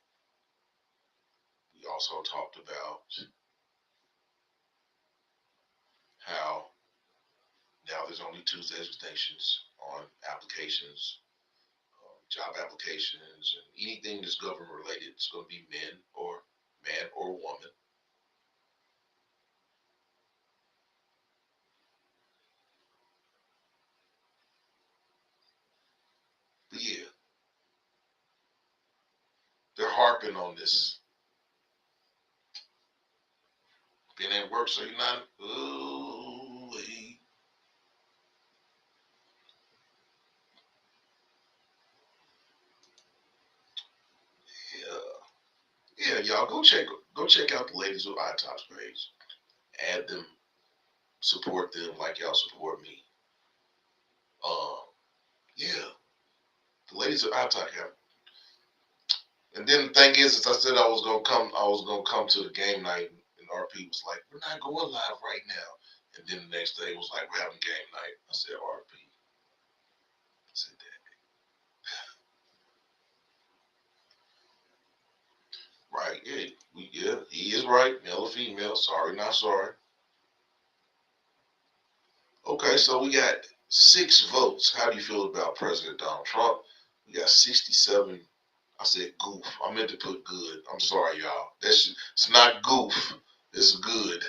We also talked about how now there's only two designations on applications, job applications, and anything that's government related. It's going to be man or woman. But yeah, they're harping on this. Being at work, so you're not. Oh, yeah, y'all go check out the ladies with iTops page. Add them, support them like y'all support me. Um, yeah, the ladies with iTop have. And then the thing is I said I was gonna come to the game night, and RP was like, "We're not going live right now." And then the next day it was like, "We're having game night." I said, "RP." I said that. Right? Yeah, he is right. Male or female? Sorry, not sorry. Okay, so we got 6 votes. How do you feel about President Donald Trump? We got 67. I said goof. I meant to put good. I'm sorry, y'all. It's not goof. It's good.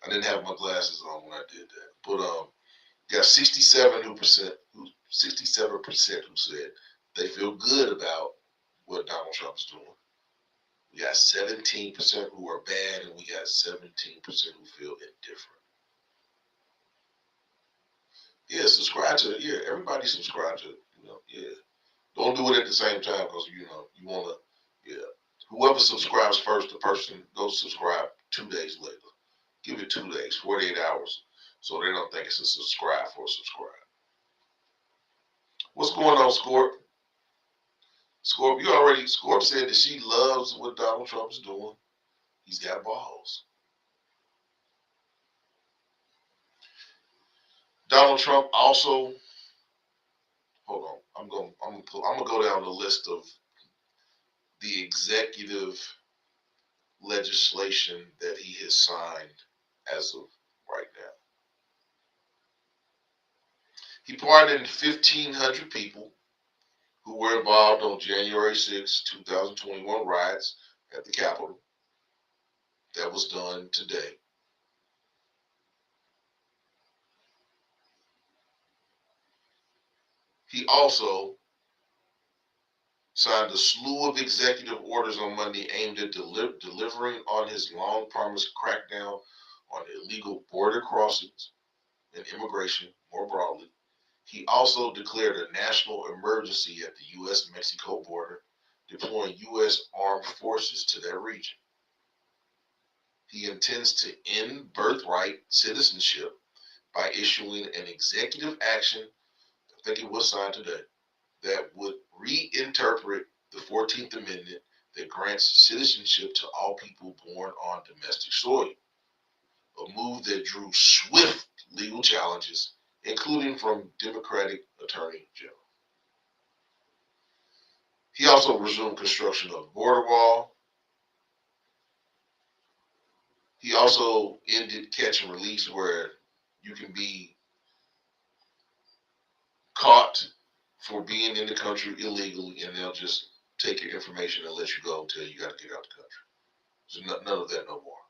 I didn't have my glasses on when I did that. But got 67% who said they feel good about what Donald Trump is doing. We got 17% who are bad, and we got 17% who feel indifferent. Yeah, subscribe to it. Yeah, everybody subscribe to it. Yeah. Don't do it at the same time because you wanna. Yeah. Whoever subscribes first, the person goes subscribe 2 days later. Give it 2 days, 48 hours, so they don't think it's a subscribe for a subscribe. What's going on, Scorp? Scorp said that she loves what Donald Trump's doing. He's got balls. Donald Trump also. Hold on. I'm gonna go down the list of the executive legislation that he has signed as of right now. He pardoned 1,500 people who were involved on January 6, 2021 riots at the Capitol. That was done today. He also signed a slew of executive orders on Monday aimed at delivering on his long promised crackdown on illegal border crossings and immigration more broadly. He also declared a national emergency at the U.S. Mexico border, deploying U.S. armed forces to that region. He intends to end birthright citizenship by issuing an executive action, I think it was signed today, that would reinterpret the 14th Amendment that grants citizenship to all people born on domestic soil, a move that drew swift legal challenges, including from Democratic Attorney General. He also resumed construction of the border wall. He also ended catch and release, where you can be caught for being in the country illegally and they'll just take your information and let you go until you got to get out the country. So none of that no more.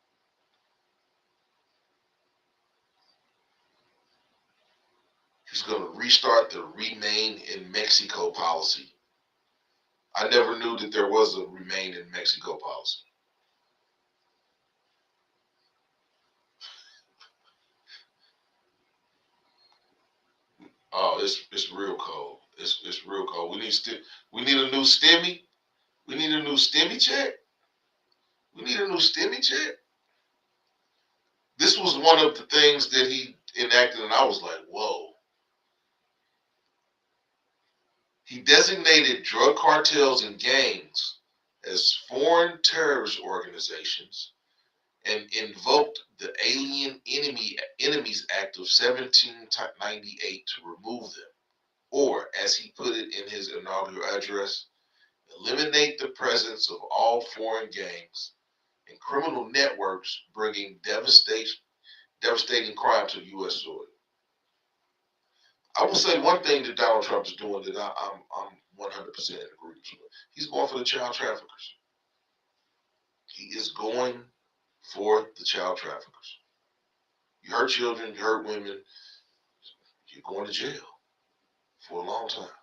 He's going to restart the Remain in Mexico policy. I never knew that there was a Remain in Mexico policy. Oh, it's real cold. It's real cold. We need a new stimmy. We need a new stimmy check. We need a new stimmy check. This was one of the things that he enacted, and I was like, whoa. He designated drug cartels and gangs as foreign terrorist organizations and invoked the Enemies Act of 1798 to remove them. Or, as he put it in his inaugural address, eliminate the presence of all foreign gangs and criminal networks bringing devastating crime to U.S. soil. I will say one thing that Donald Trump is doing that I'm 100% in agreement with. He's going for the child traffickers. He is going for the child traffickers. You hurt children, you hurt women, you're going to jail for a long time.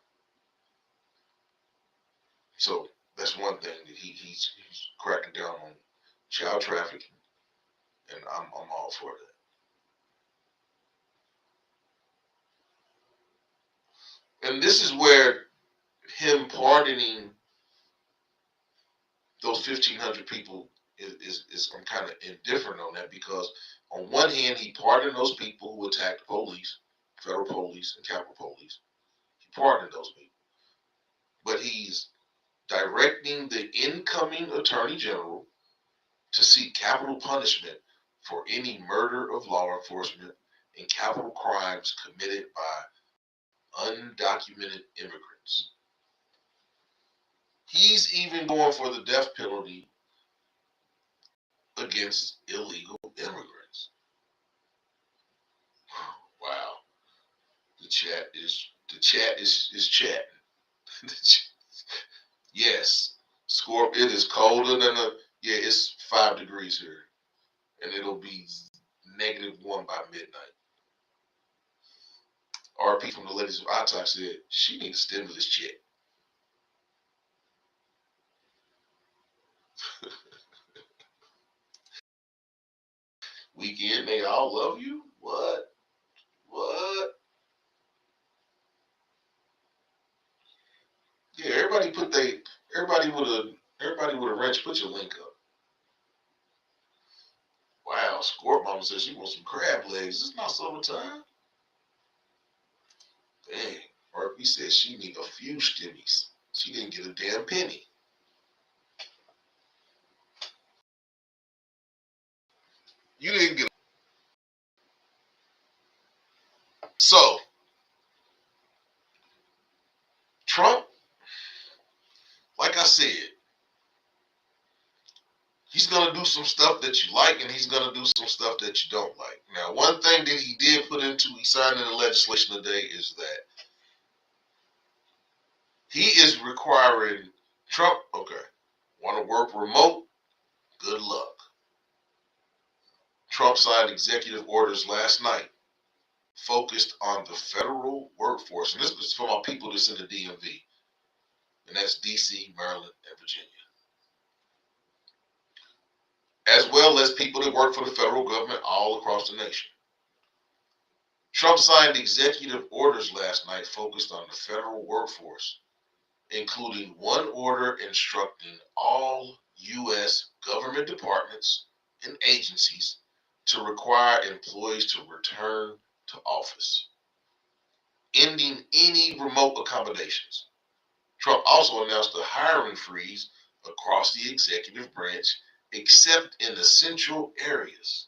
So that's one thing that he's cracking down on, child trafficking, and I'm all for that. And this is where him pardoning those 1,500 people is I'm kind of indifferent on that, because on one hand he pardoned those people who attacked the police, federal police and Capitol Police. He pardoned those people, but he's directing the incoming Attorney General to seek capital punishment for any murder of law enforcement and capital crimes committed by undocumented immigrants. He's even going for the death penalty against illegal immigrants. Wow. The chat is chatting. Yes. It is colder than it's 5 degrees here. And it'll be -1 by midnight. RP from the ladies of ITOC said she needs a stimulus check. Weekend, they all love you? What? What? Yeah, everybody with a wrench, put your link up. Wow, Squirt Mama says she wants some crab legs. It's not summertime. Dang. RP said she need a few stimmies. She didn't get a damn penny. You didn't get. So Trump, like I said, he He's going to do some stuff that you like, and he's going to do some stuff that you don't like. Now, one thing that he did he signed in the legislation today, is that he is requiring Trump, okay, want to work remote? Good luck. Trump signed executive orders last night focused on the federal workforce. And this is for my people that's in the DMV, and that's DC, Maryland, and Virginia, as well as people that work for the federal government all across the nation. Trump signed executive orders last night focused on the federal workforce, including one order instructing all U.S. government departments and agencies to require employees to return to office, ending any remote accommodations. Trump also announced a hiring freeze across the executive branch, except in essential areas.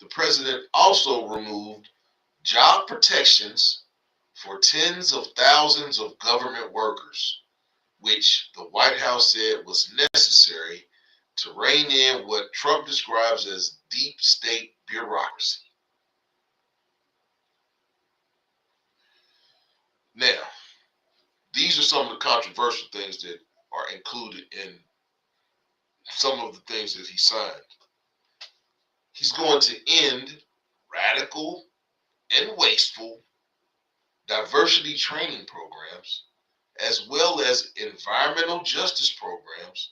The president also removed job protections for tens of thousands of government workers, which the White House said was necessary to rein in what Trump describes as deep state bureaucracy. Now, these are some of the controversial things that are included in some of the things that he signed. He's going to end radical and wasteful diversity training programs, as well as environmental justice programs,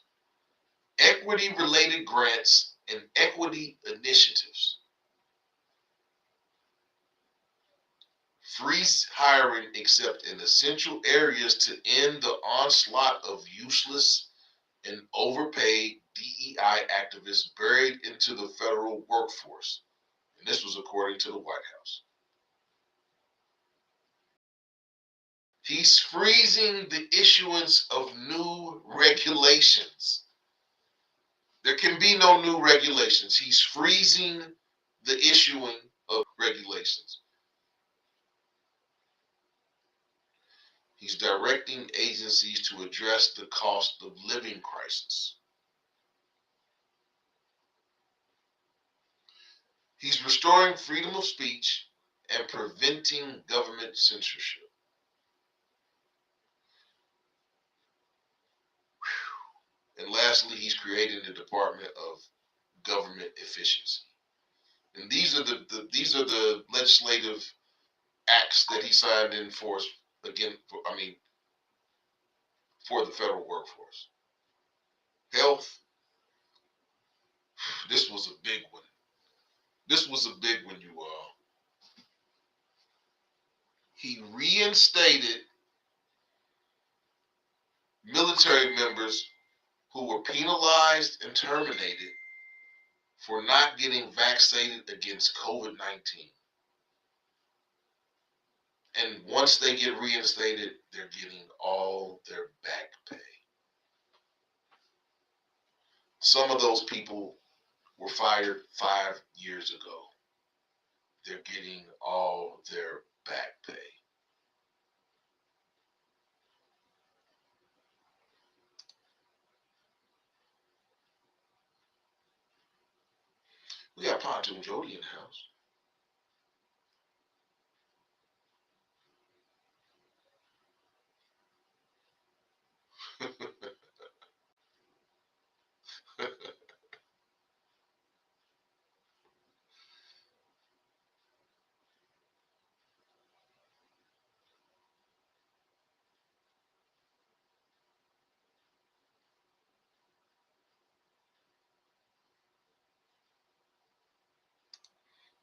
equity-related grants, and equity initiatives. Freeze hiring except in essential areas to end the onslaught of useless and overpaid DEI activists buried into the federal workforce. And this was according to the White House. He's freezing the issuance of new regulations. There can be no new regulations. He's freezing the issuing of regulations. He's directing agencies to address the cost of living crisis. He's restoring freedom of speech and preventing government censorship. And lastly, he's creating the Department of Government Efficiency. And these are the legislative acts that he signed in force again. For the federal workforce. Health. This was a big one. This was a big one, you all. He reinstated military members who were penalized and terminated for not getting vaccinated against COVID-19. And once they get reinstated, they're getting all their back pay. Some of those people were fired 5 years ago. They're getting all their back pay. We got Pontoon Jody in the house.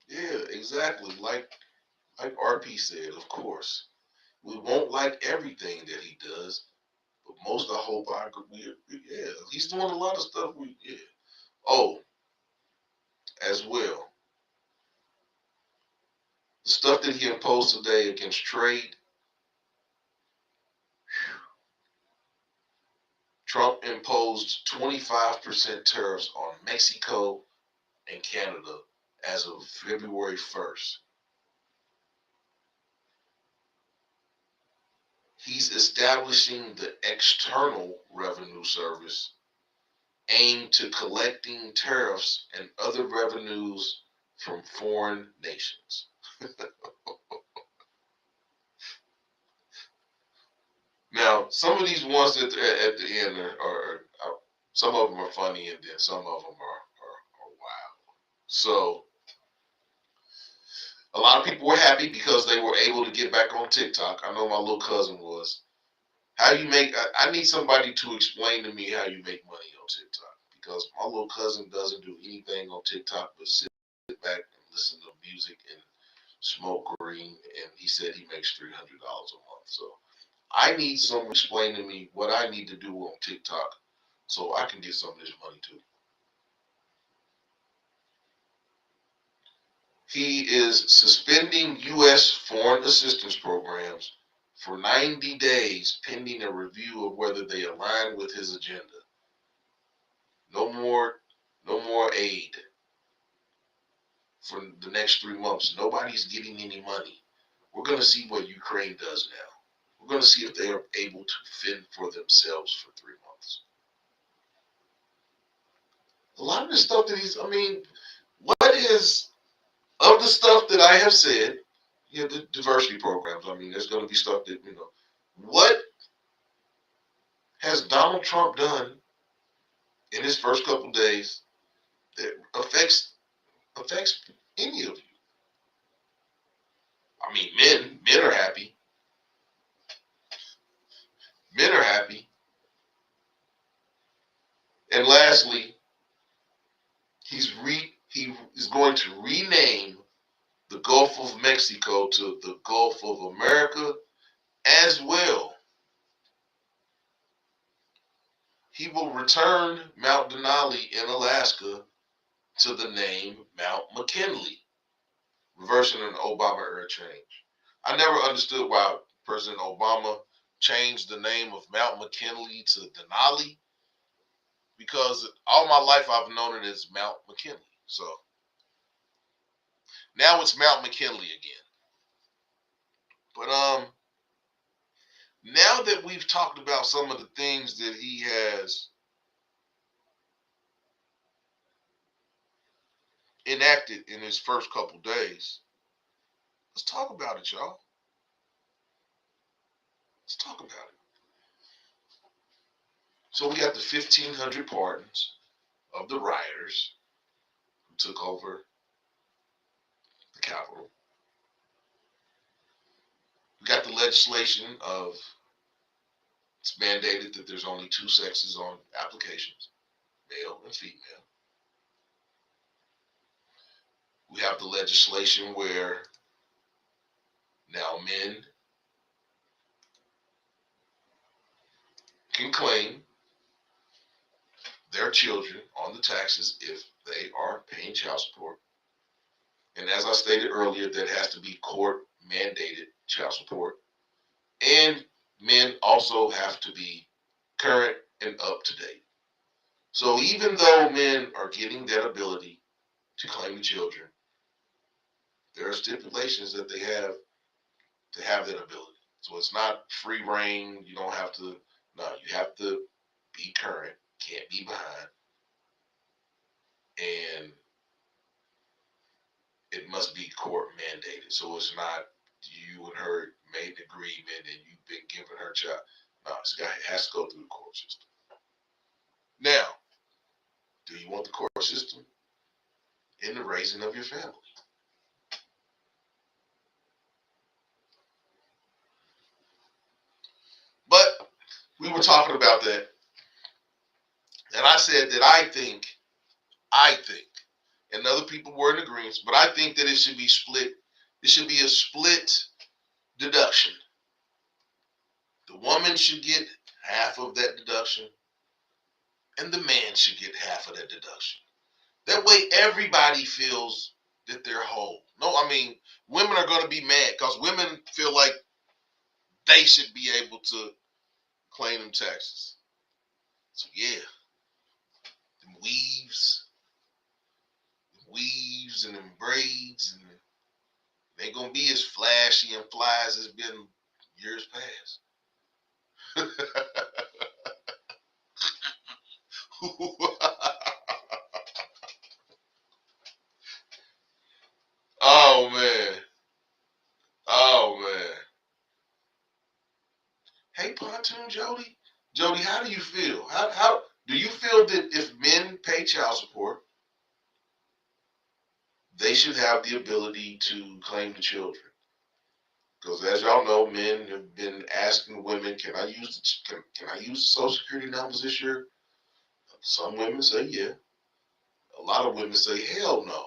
Yeah, exactly. Like RP said, of course, we won't like everything that he does, but most I hope I agree. Yeah, he's doing a lot of stuff. Yeah. Oh, as well, the stuff that he imposed today against trade. Trump imposed 25% tariffs on Mexico and Canada as of February 1st. He's establishing the External Revenue Service aimed to collecting tariffs and other revenues from foreign nations. Now, some of these ones that are at the end are some of them are funny, and then some of them are wild. So a lot of people were happy because they were able to get back on TikTok. I know my little cousin was. How you make? I need somebody to explain to me how you make money on TikTok, because my little cousin doesn't do anything on TikTok but sit back and listen to music and smoke green, and he said he makes $300 a month. So I need someone to explain to me what I need to do on TikTok so I can get some of this money too. He is suspending U.S. foreign assistance programs for 90 days pending a review of whether they align with his agenda. No more, no more aid for the next 3 months. Nobody's getting any money. We're going to see what Ukraine does now. We're going to see if they are able to fend for themselves for 3 months. A lot of the stuff that what is, of the stuff that I have said, the diversity programs, there's going to be stuff that, what has Donald Trump done in his first couple of days that affects any of you? Men are happy. Men are happy. And lastly, he is going to rename the Gulf of Mexico to the Gulf of America as well. He will return Mount Denali in Alaska to the name Mount McKinley, reversing an Obama era change. I never understood why President Obama changed the name of Mount McKinley to Denali, because all my life I've known it as Mount McKinley. So now it's Mount McKinley again. But now that we've talked about some of the things that he has enacted in his first couple days, let's talk about it, y'all. Let's talk about it. So we got the 1,500 pardons of the rioters who took over the Capitol. We got the legislation of, it's mandated that there's only two sexes on applications, male and female. We have the legislation where now men can claim their children on the taxes if they are paying child support. And as I stated earlier, that has to be court mandated child support. And men also have to be current and up to date. So even though men are getting that ability to claim the children, there are stipulations that they have to have that ability. So it's not free reign. You don't have to, no, you have to be current, can't be behind. And it must be court mandated. So it's not you and her made an agreement and you've been giving her child. No, it has to go through the court system. Now, do you want the court system in the raising of your family? But we were talking about that, and I said that I think, and other people were in agreement, but I think that it should be split. It should be a split deduction. The woman should get half of that deduction, and the man should get half of that deduction. That way, everybody feels that they're whole. No, women are going to be mad because women feel like they should be able to claim them taxes. So yeah, them weaves and them braids, and they ain't gonna be as flashy and fly as it's been years past. Hey, Pontoon Jody. Jody, how do you feel? How do you feel that if men pay child support, they should have the ability to claim the children? Because as y'all know, men have been asking women, can I use the Social Security numbers this year? Some women say yeah. A lot of women say hell no.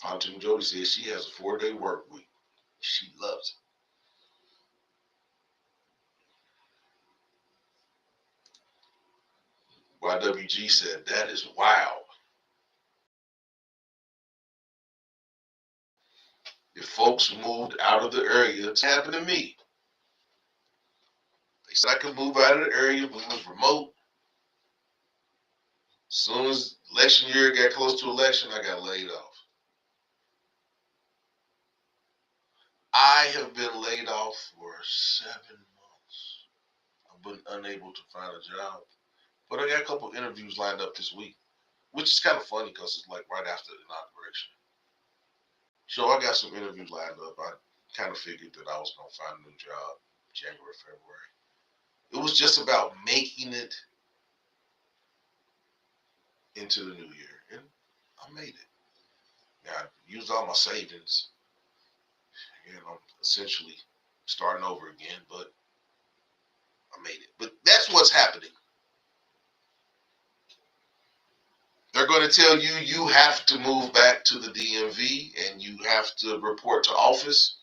Pontoon Jody says she has a 4-day work week. She loves it. YWG said that is wild. If folks moved out of the area, it's happened to me. They said I could move out of the area, but it was remote. As soon as election year got close to election, I got laid off. I have been laid off for 7 months. I've been unable to find a job. But I got a couple of interviews lined up this week, which is kind of funny because it's like right after the inauguration. So I got some interviews lined up. I kind of figured that I was going to find a new job January, February. It was just about making it into the new year. And I made it. Now, I used all my savings. And I'm essentially starting over again, but I made it. But that's what's happening. They're going to tell you you have to move back to the DMV and you have to report to office.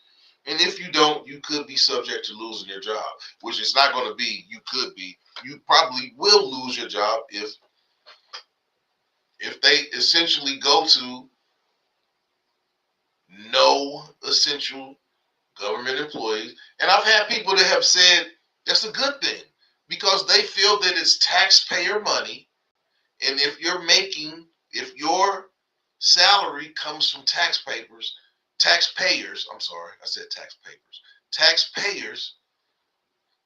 And if you don't, you could be subject to losing your job, which is not going to be, you could be. You probably will lose your job if they essentially go to no essential government employees. And I've had people that have said that's a good thing because they feel that it's taxpayer money. And if your salary comes from taxpayers,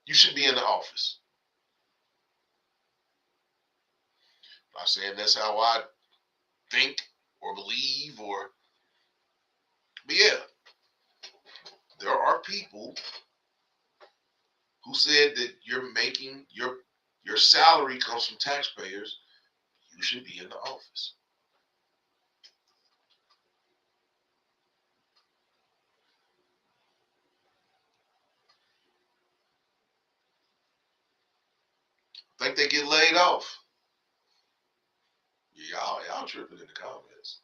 you should be in the office. I'm not saying that's how I think or believe but yeah, there are people who said that your salary comes from taxpayers, you should be in the office. Think they get laid off? Yeah, y'all tripping in the comments.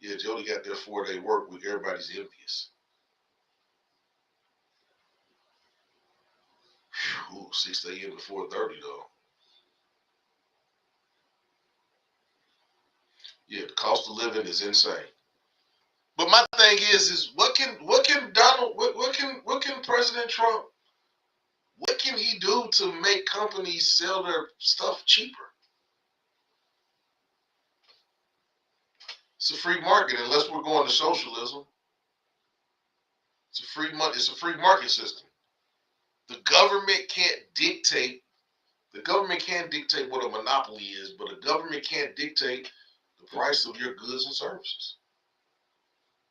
Yeah, Jody got their 4-day work week. Everybody's envious. Ooh, 6 a.m. to 4:30 though. Yeah, the cost of living is insane. But my thing is what can Donald what can President Trump what can he do to make companies sell their stuff cheaper? It's a free market unless we're going to socialism. It's a free market system. The government can't dictate the government can't dictate what a monopoly is, but a government can't dictate the price of your goods and services.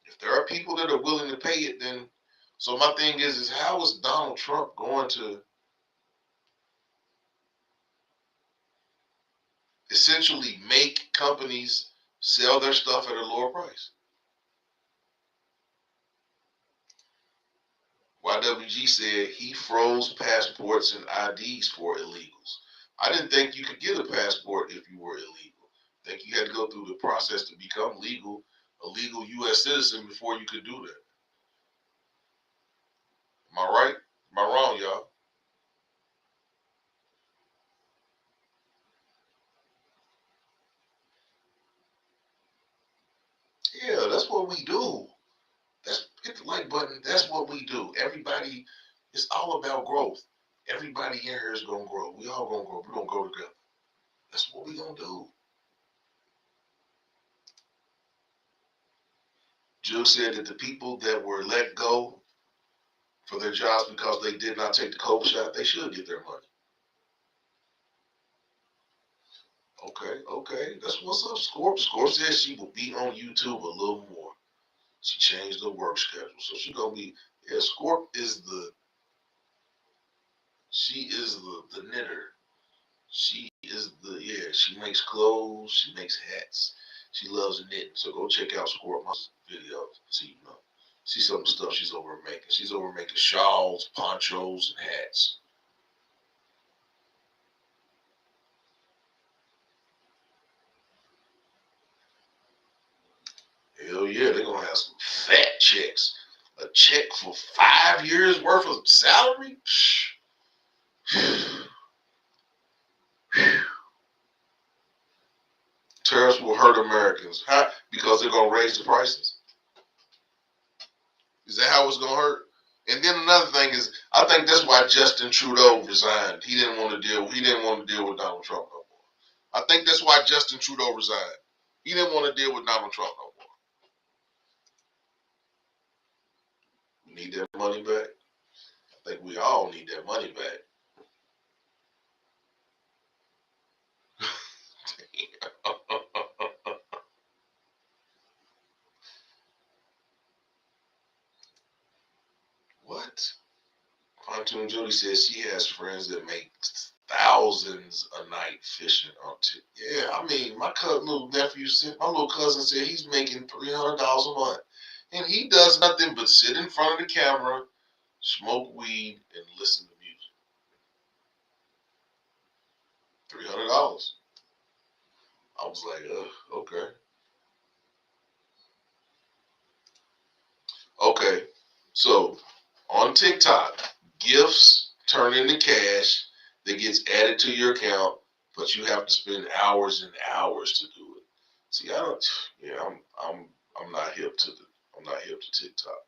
If there are people that are willing to pay it, then so my thing is how is Donald Trump going to essentially make companies sell their stuff at a lower price? YWG said he froze passports and IDs for illegals. I didn't think you could get a passport if you were illegal. I think you had to go through the process to become a legal U.S. citizen before you could do that. Am I right? Am I wrong, y'all? Yeah, that's what we do. That's hit the like button. That's what we do. Everybody, it's all about growth. Everybody in here is gonna grow. We all gonna grow. We're gonna grow together. That's what we gonna do. Jill said that the people that were let go for their jobs because they did not take the COVID shot, they should get their money. Okay, okay. That's what's up. Scorp says she will be on YouTube a little more. She changed the work schedule, so she gonna be. Yeah, Scorp is the. She is the knitter. She is the She makes clothes. She makes hats. She loves knitting. So go check out Scorp Maas videos. See some of the stuff she's over making. She's over making shawls, ponchos, and hats. Hell yeah, they're gonna have some fat checks. A check for 5 years worth of salary. Tariffs will hurt Americans. How? Because they're gonna raise the prices. Is that how it's gonna hurt? And then another thing is, I think that's why Justin Trudeau resigned. He didn't want to deal. He didn't want to deal with Donald Trump no more. I think that's why Justin Trudeau resigned. He didn't want to deal with Donald Trump no more. We need that money back. I think we all need that money back. What? Pontoon Judy says she has friends that make thousands a night fishing on tip. Yeah, I mean, my little nephew said, my little cousin said he's making $300 a month, and he does nothing but sit in front of the camera, smoke weed, and listen to music. $300. I was like, okay, okay. So on TikTok, gifts turn into cash that gets added to your account, but you have to spend hours and hours to do it. See, I don't. Yeah, I'm not hip to the. I'm not hip to TikTok.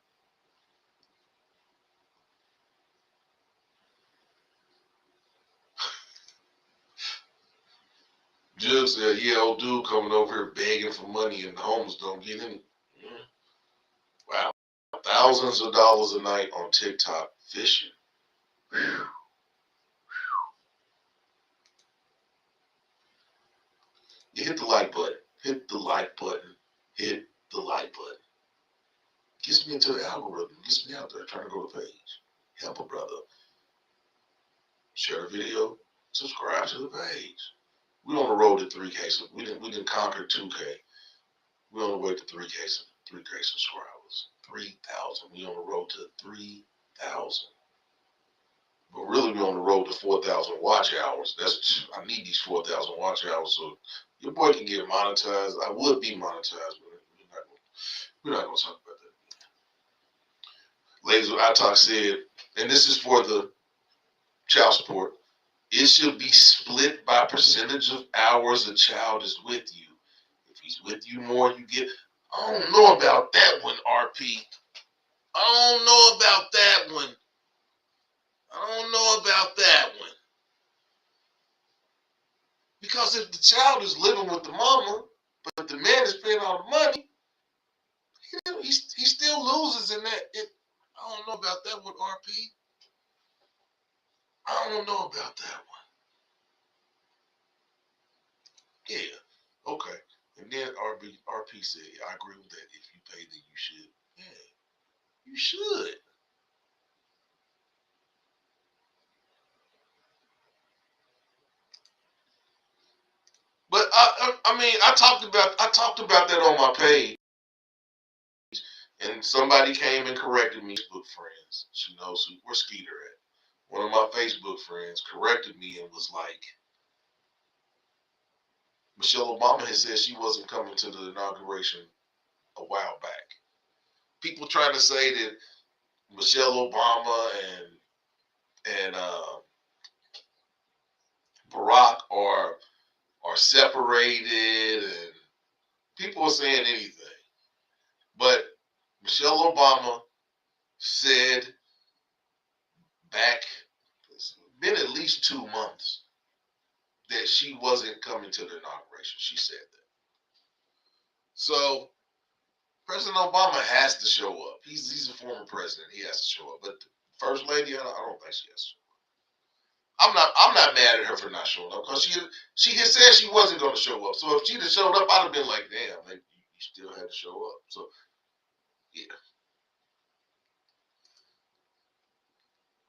Jug said, "Yeah, old dude coming over here begging for money, and the homeless don't get any." Wow, thousands of dollars a night on TikTok fishing. You hit the like button. Hit the like button. Hit the like button. Gets me into the algorithm. Gets me out there trying to grow the page. Help a brother. Share the video. Subscribe to the page. We on the road to 3K. So we didn't conquer 2K. We on the way to 3K subscribers. 3,000. We on the road to 3,000. But really, we on the road to 4,000 watch hours. I need these 4,000 watch hours so your boy can get monetized. I would be monetized, but we're not going to talk about that. Ladies with iTalk said, and this is for the child support. It should be split by percentage of hours a child is with you. If he's with you more, you get. I don't know about that one, RP. I don't know about that one. I don't know about that one. Because if the child is living with the mama, but the man is paying all the money, he still loses in that. I don't know about that one, RP. I don't know about that one. Yeah. Okay. And then RP said, yeah, I agree with that. If you pay, then you should. Yeah. You should. But I mean, I talked about that on my page, and somebody came and corrected me. Facebook friends, she knows where Skeeter at. One of my Facebook friends corrected me and was like, Michelle Obama had said she wasn't coming to the inauguration a while back. People trying to say that Michelle Obama and Barack are separated, and people are saying anything. But Michelle Obama said back, it's been at least 2 months, that she wasn't coming to the inauguration. She said that. So President Obama has to show up. He's a former president. He has to show up. But the First Lady, I don't think she has to. I'm not mad at her for not showing up because she had said she wasn't going to show up. So if she'd have showed up, I'd have been like, damn, like, you still had to show up. So Yeah.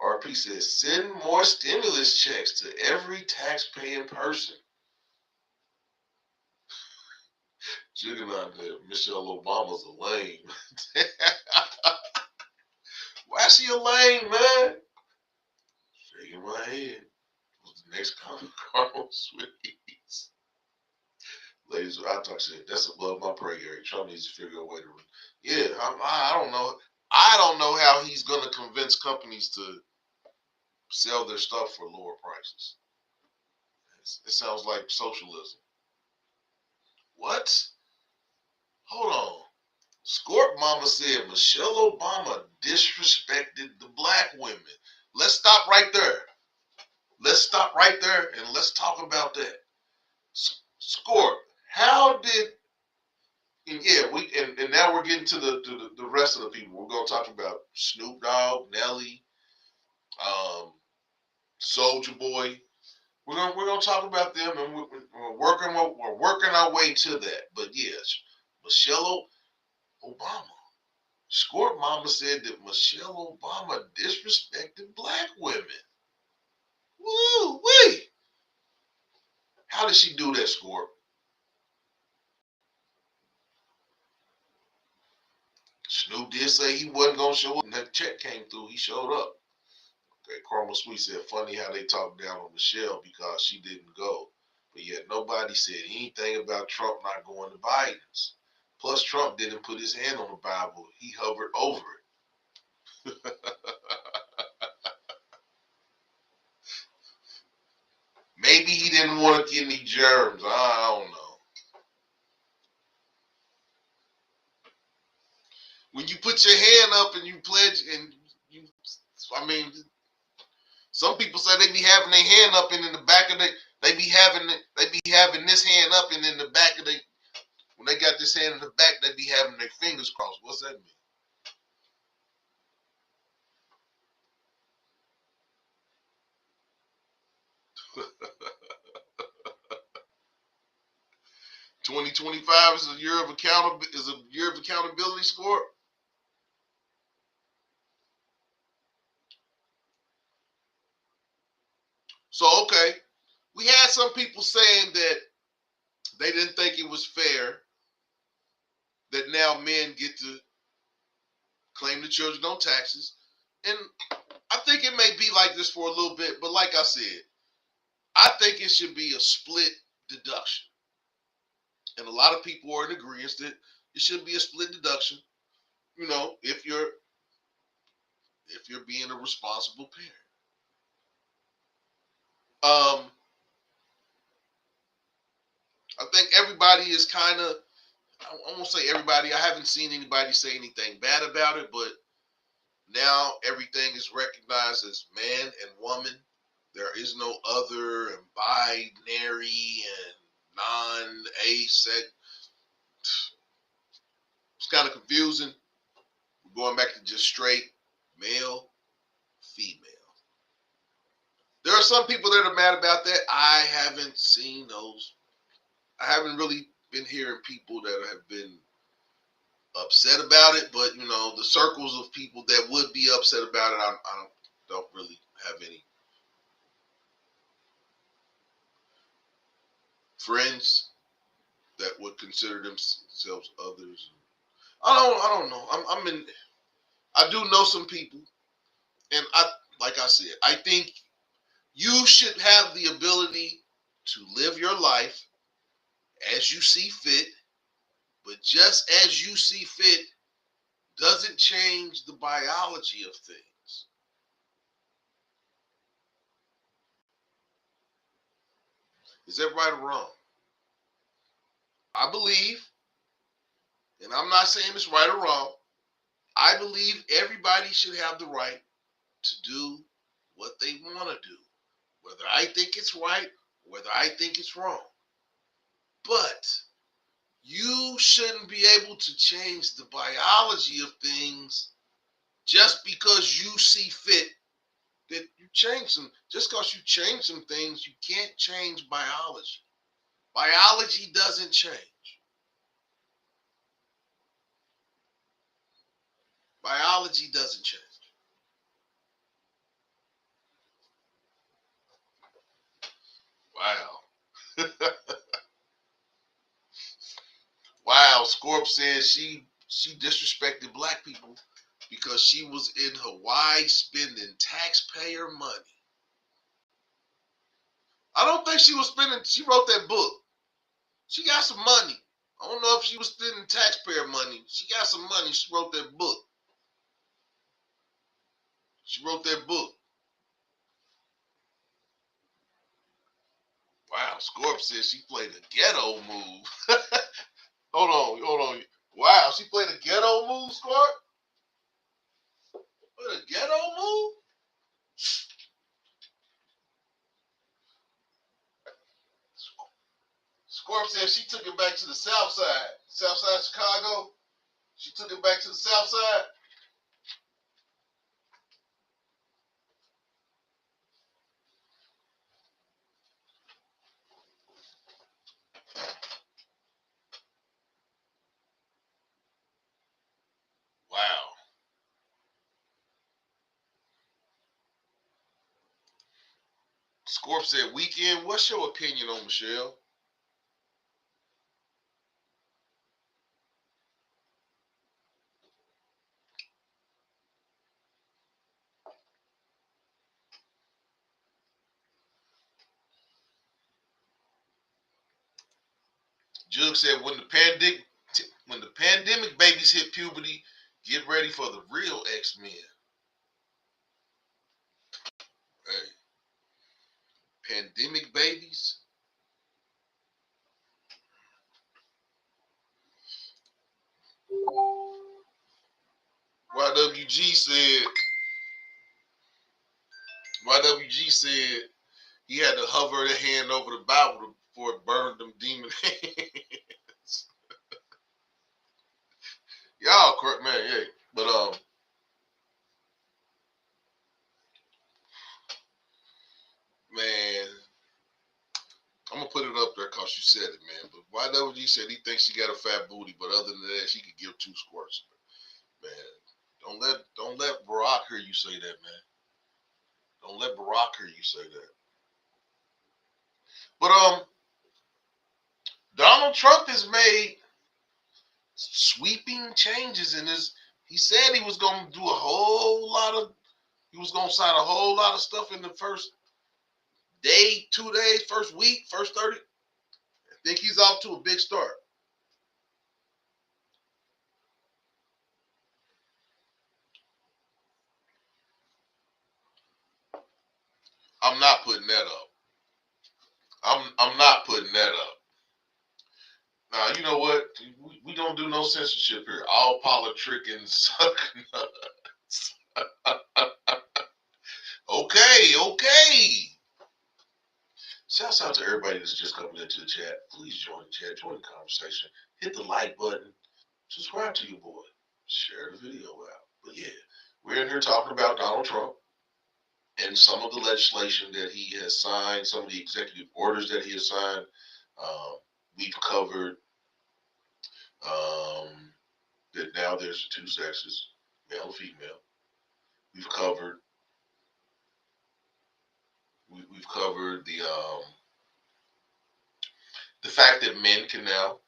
RP says send more stimulus checks to every tax-paying person. Juggernaut there. Michelle Obama's a lame. Why she a lame, man? Shaking my head. What's the next Carl Sweets? Ladies, I talk shit. That's above my pay grade. Trump needs to figure a way to. Yeah, I don't know. I don't know how he's going to convince companies to sell their stuff for lower prices. It sounds like socialism. What? Hold on. Scorp Mama said Michelle Obama disrespected the black women. Let's stop right there. Let's stop right there and let's talk about that. Scorp, how did and yeah, and now we're getting to the rest of the people. We're gonna talk about Snoop Dogg, Nelly, Soldier Boy. We're gonna talk about them, and we're working our way to that. But yes, Michelle Obama. Squirt Mama said that Michelle Obama disrespected black women. Woo wee! How did she do that, Squirt? Snoop did say he wasn't gonna show up, and that check came through. He showed up. Okay, Carmel Sweet said, funny how they talked down on Michelle because she didn't go. But yet nobody said anything about Trump not going to Biden's. Plus, Trump didn't put his hand on the Bible. He hovered over it. Maybe he didn't want to get any germs. I don't know. When you put your hand up and you pledge and you, I mean, some people say they be having their hand up and in the back of they be having this hand up and in the back of when they got this hand in the back, they be having their fingers crossed. What's that mean? 2025 is a year of accountability score. So okay, we had some people saying that they didn't think it was fair that now men get to claim the children on taxes, and I think it may be like this for a little bit. But like I said, I think it should be a split deduction, and a lot of people are in agreement that it should be a split deduction. You know, if you're being a responsible parent. I think everybody is kind of, I won't say everybody, I haven't seen anybody say anything bad about it, but now everything is recognized as man and woman. There is no other and binary and non-asex. It's kind of confusing. We're going back to just straight male, female. There are some people that are mad about that. I haven't seen those. I haven't really been hearing people that have been upset about it, but you know, the circles of people that would be upset about it, I don't really have any friends that would consider themselves others. I don't know. I'm in. I do know some people, and like I said, I think you should have the ability to live your life as you see fit, but just as you see fit doesn't change the biology of things. Is that right or wrong? I believe, and I'm not saying it's right or wrong, I believe everybody should have the right to do what they want to do, whether I think it's right, whether I think it's wrong. But you shouldn't be able to change the biology of things just because you see fit that you change them. Just because you change some things, you can't change biology. Biology doesn't change. ideology doesn't change. Wow. Wow. Scorp says she disrespected black people because she was in Hawaii spending taxpayer money. I don't think she was spending. She wrote that book. She got some money. I don't know if she was spending taxpayer money. She got some money. She wrote that book. She wrote that book. Wow, Scorp says she played a ghetto move. Hold on. Wow, she played a ghetto move, Scorp? Played a ghetto move? Scorp says she took it back to the south side Chicago. She took it back to the south side. Wow. Scorp said, Weekend, what's your opinion on Michelle? Jug said, when the pandemic babies hit puberty, get ready for the real X-Men. Hey, pandemic babies? YWG said YWG said he had to hover the hand over the Bible before it burned them demon hands. Y'all correct, man. Yeah, but man, I'm gonna put it up there because you said it, man. But YWG said he thinks she got a fat booty, but other than that, she could give two squirts. Man, don't let Barack hear you say that, man. Don't let Barack hear you say that. But Donald Trump has made sweeping changes in his. He said he was gonna do a whole lot of. He was gonna sign a whole lot of stuff in the first day, 2 days, first week, first 30. I think he's off to a big start. I'm not putting that up. I'm not putting that up. Now you know what? We don't do no censorship here. All politic and suck nuts. Okay. Shouts out to everybody that's just coming into the chat. Please join the chat, join the conversation. Hit the like button. Subscribe to your boy. Share the video out. But yeah, we're in here talking about Donald Trump and some of the legislation that he has signed, some of the executive orders that he has signed. We've covered that now there's two sexes, male and female. We've covered we've covered the fact that men can now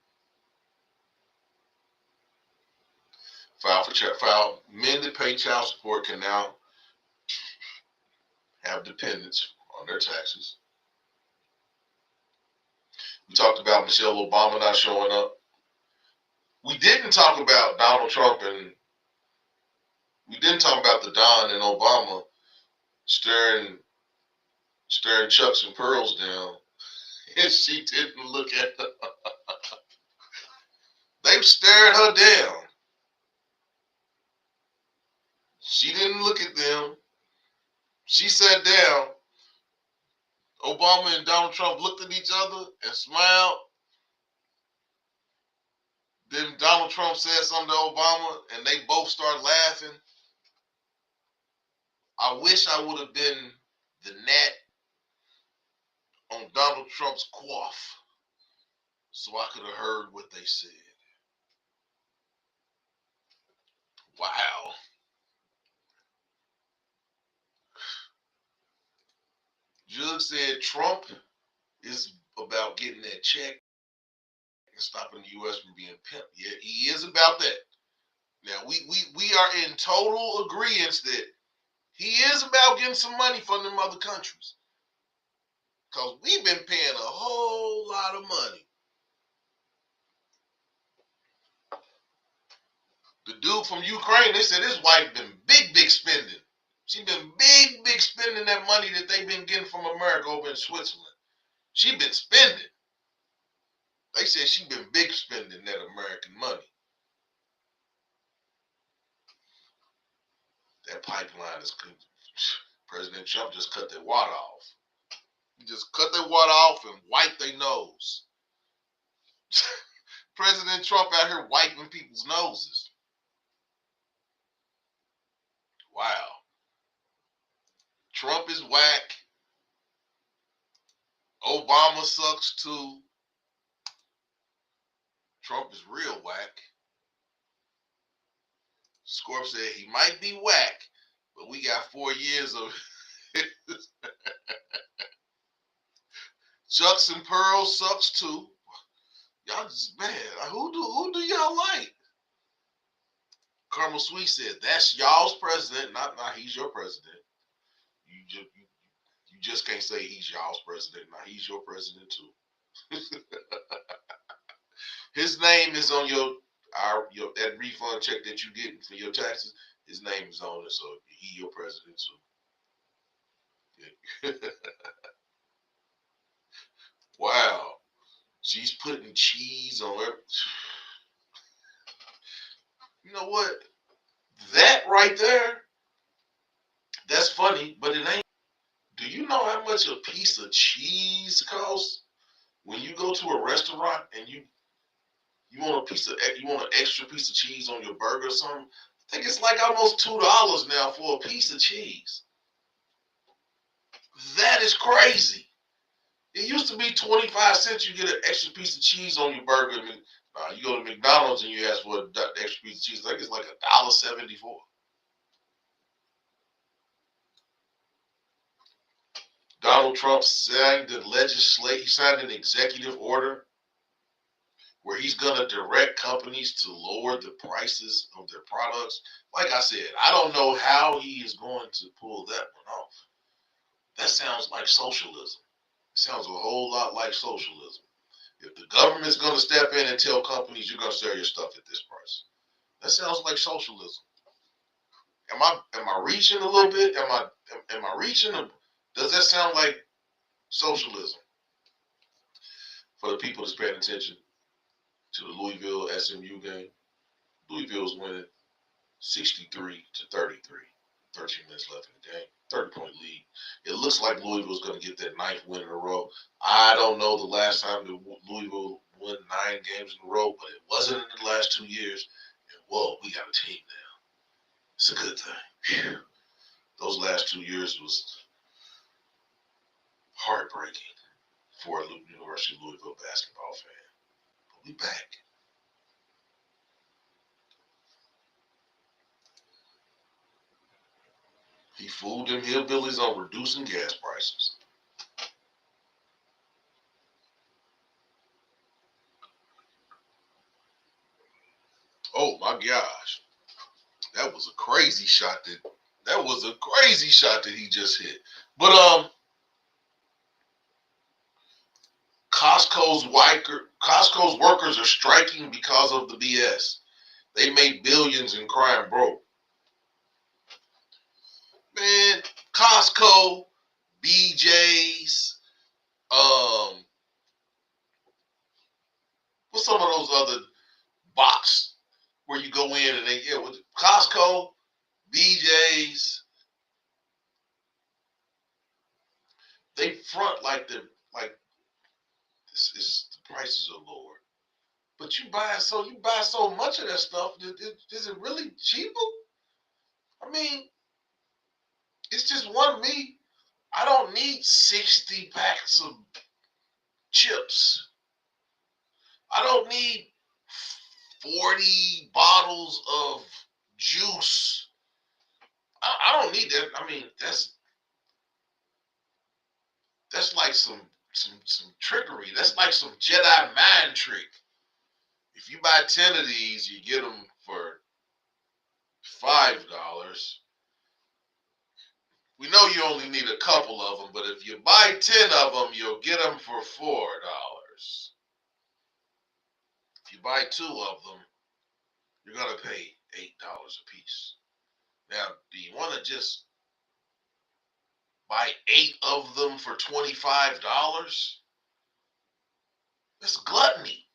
file men that pay child support can now have dependents on their taxes. We talked about Michelle Obama not showing up. We didn't talk about Donald Trump, and we didn't talk about the Don and Obama staring Chucks and Pearls down. And she didn't look at them. They stared her down. She didn't look at them. She sat down. Obama and Donald Trump looked at each other and smiled. Then Donald Trump said something to Obama, and they both started laughing. I wish I would have been the gnat on Donald Trump's quaff so I could have heard what they said. Wow. Judge said Trump is about getting that check and stopping the U.S. from being pimped. Yeah, he is about that. Now we are in total agreement that he is about getting some money from them other countries. Because we've been paying a whole lot of money. The dude from Ukraine, they said his wife been big spending. She been big spending that money that they've been getting from America over in Switzerland. She been spending. They said she been big spending that American money. That pipeline is good. President Trump just cut their water off. He just cut their water off and wiped their nose. President Trump out here wiping people's noses. Wow. Trump is whack. Obama sucks too. Trump is real whack. Scorp said he might be whack, but we got 4 years of Chucks and Pearl sucks too. Y'all just man, who do y'all like? Carmel Sweet said that's y'all's president, not he's your president. You just can't say he's y'all's president. Now he's your president too. His name is on your that refund check that you get for your taxes. His name is on it, so he your president too. Yeah. Wow, she's putting cheese on her. You know what? That right there, that's funny, but it ain't. Do you know how much a piece of cheese costs when you go to a restaurant and you want an extra piece of cheese on your burger or something? I think it's like almost $2 now for a piece of cheese. That is crazy. It used to be 25 cents. You get an extra piece of cheese on your burger. You go to McDonald's and you ask for an extra piece of cheese. I think it's like $1.74. Donald Trump signed he signed an executive order where he's going to direct companies to lower the prices of their products. Like I said, I don't know how he is going to pull that one off. That sounds like socialism. It sounds a whole lot like socialism. If the government's going to step in and tell companies you're going to sell your stuff at this price, that sounds like socialism. Am I reaching a little bit? Am I reaching? Does that sound like socialism? For the people that's paying attention to the Louisville SMU game, Louisville's winning 63-33. 13 minutes left in the game. 30-point lead. It looks like Louisville's going to get that 9th win in a row. I don't know the last time that Louisville won 9 games in a row, but it wasn't in the last 2 years. And whoa, we got a team now. It's a good thing. Whew. Those last 2 years was heartbreaking for a University of Louisville basketball fan. But we back. He fooled them hillbillies on reducing gas prices. Oh my gosh. That was a crazy shot that he just hit. But Costco's workers are striking because of the BS. They made billions in crime broke. Man, Costco, BJ's, what's some of those other box where you go in and with Costco, BJ's, they front like the prices are lower. But you buy so much of that stuff. Is it really cheaper? I mean, it's just one meat. I don't need 60 packs of chips. I don't need 40 bottles of juice. I don't need that. I mean, That's like some trickery. That's like some Jedi mind trick. If you buy 10 of these, you get them for $5. We know you only need a couple of them, but if you buy 10 of them, you'll get them for $4. If you buy 2 of them, you're going to pay $8 a piece. Now, do you want to just buy 8 of them for $25? That's gluttony.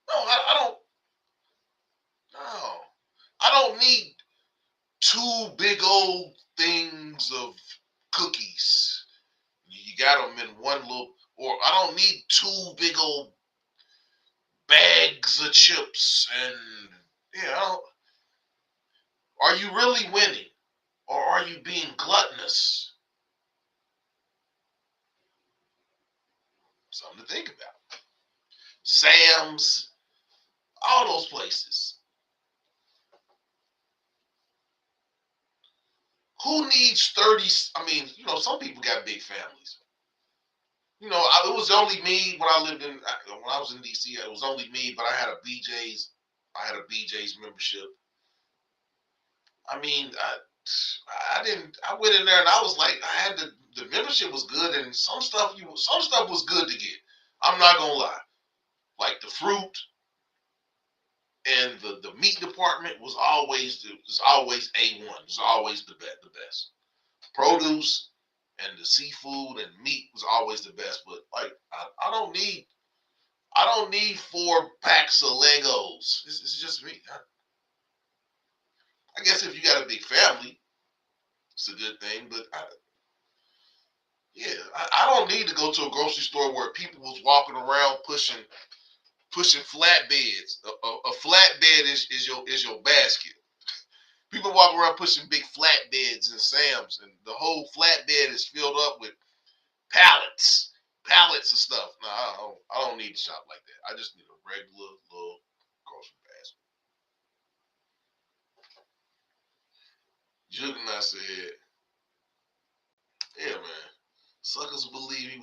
No, I don't. No, I don't need 2 big old things of cookies. You got them in one little, or I don't need 2 big old bags of chips. And yeah, are you really winning, or are you being gluttonous? Something to think about. Sam's, all those places. Who needs 30? I mean, some people got big families. It was only me when I was in DC. It was only me, but I had a BJ's. I had a BJ's membership. I mean, I didn't. I went in there and I was like, I had the membership was good, and some stuff was good to get. I'm not gonna lie. Like the fruit and the meat department was always A1. It was always the best. Produce and the seafood and meat was always the best. But like, I don't need 4 packs of Legos. It's just me. I guess if you got a big family, it's a good thing. But I don't need to go to a grocery store where people was walking around pushing flatbeds. A flatbed is your basket. People walk around pushing big flatbeds in Sam's, and the whole flatbed is filled up with pallets of stuff. No, I don't need to shop like that. I just need a regular little grocery basket. Juggernaut said, "Yeah, man, suckers believe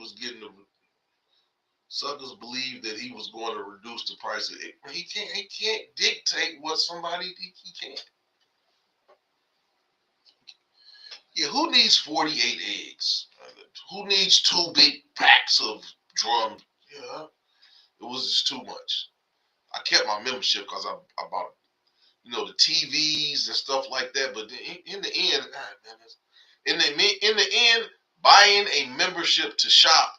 suckers believe that he was going to reduce the price of it. He can't dictate what somebody he can't. Yeah, who needs 48 eggs? Who needs 2 big packs of drum? Yeah, it was just too much. I kept my membership because I bought, the TVs and stuff like that. But in the end, in the end, buying a membership to shop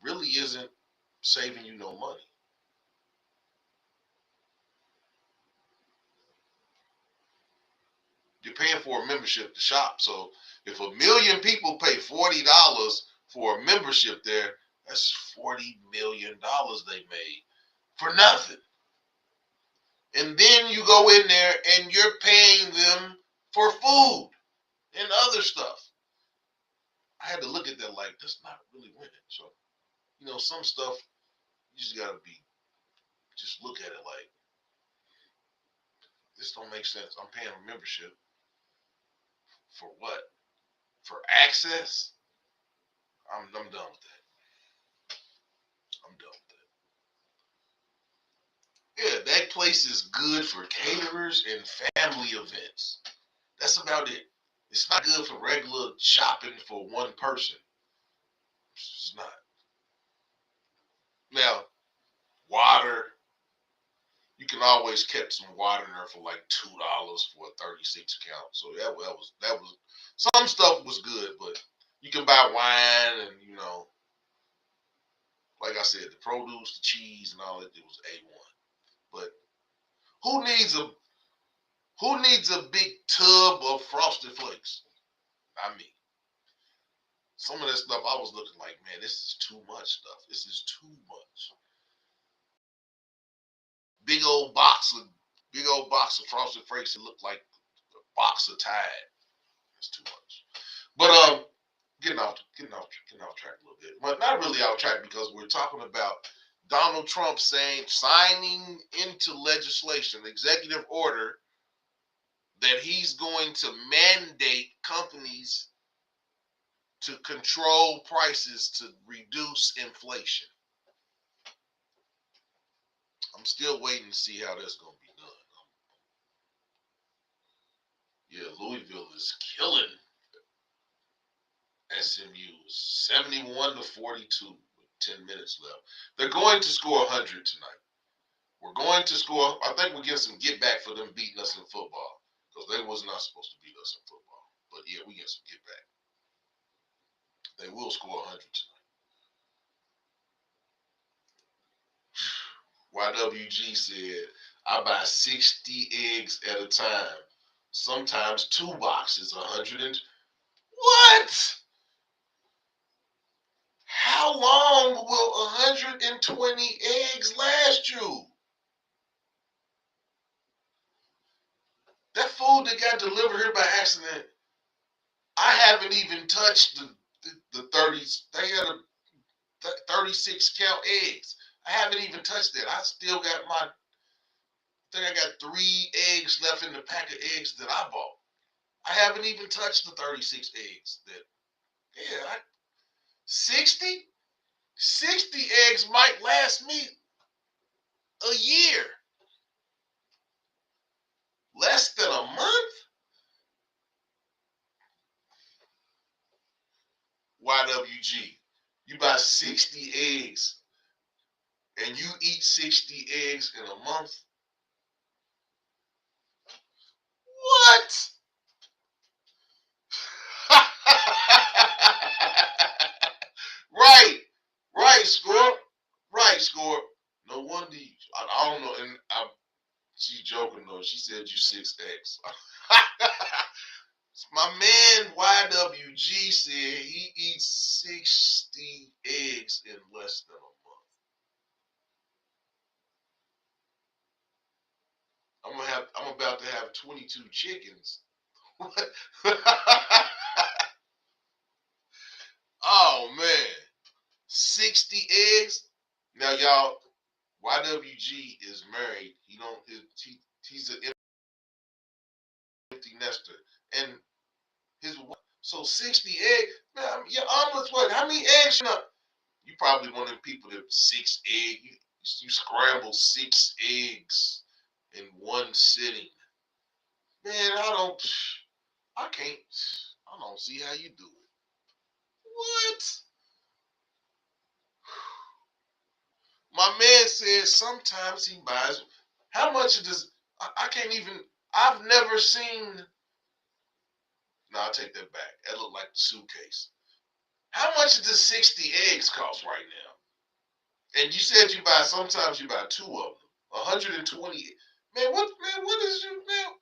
really isn't saving you no money. You're paying for a membership to shop. So if 1 million people pay $40 for a membership there, that's $40 million they made for nothing. And then you go in there and you're paying them for food and other stuff. I had to look at that like, that's not really winning. So, some stuff you just gotta just look at it like, this don't make sense. I'm paying a membership for what? For access? I'm done with that. I'm done with that. Yeah, that place is good for caterers and family events. That's about it. It's not good for regular shopping for one person. It's not. Now, water, you can always catch some water in there for like $2 for a 36 count. So that was some stuff was good, but you can buy wine and like I said, the produce, the cheese, and all that. It was A1. But who needs a big tub of Frosted Flakes? I mean, some of that stuff I was looking like, man, this is too much stuff. This is too much. Big old box of Frosted Flakes that looked like a box of Tide. That's too much. But getting off track a little bit, but not really off track because we're talking about Donald Trump signing into legislation, executive order, that he's going to mandate companies to control prices to reduce inflation. I'm still waiting to see how that's going to be done. Yeah, Louisville is killing SMU 71-42 with 10 minutes left. They're going to score 100 tonight. We're going to score. I think we'll get some get back for them beating us in football because they was not supposed to beat us in football. But yeah, we get some get back. They will score 100 tonight. YWG said, I buy 60 eggs at a time. Sometimes 2 boxes, 100 and... What? How long will 120 eggs last you? That food that got delivered here by accident, I haven't even touched the 30s. They had a 36 count eggs. I haven't even touched that. I still got I think I got 3 eggs left in the pack of eggs that I bought. I haven't even touched the 36 eggs. 60? 60 eggs might last me a year. Less than a month? YWG, you buy 60 eggs and you eat 60 eggs in a month? What? Right, score. Right, score. No wonder I don't know. And she's joking though. She said you 6X. My man YWG said he eats 60 eggs in less than a month. I'm about to have 22 chickens. Oh man. 60 eggs. Now y'all, YWG is married. He's an empty nester. And his wife, so 60 eggs. Man, your omelets, what? How many eggs you know? You probably one of them people that 6 eggs. You scramble 6 eggs in one sitting. Man, I don't see how you do it. What? My man says sometimes he buys. How much of this? I can't even. I've never seen. No, I'll take that back. That looked like the suitcase. How much does 60 eggs cost right now? And you said sometimes you buy 2 of them. 120. Man, what is you, man?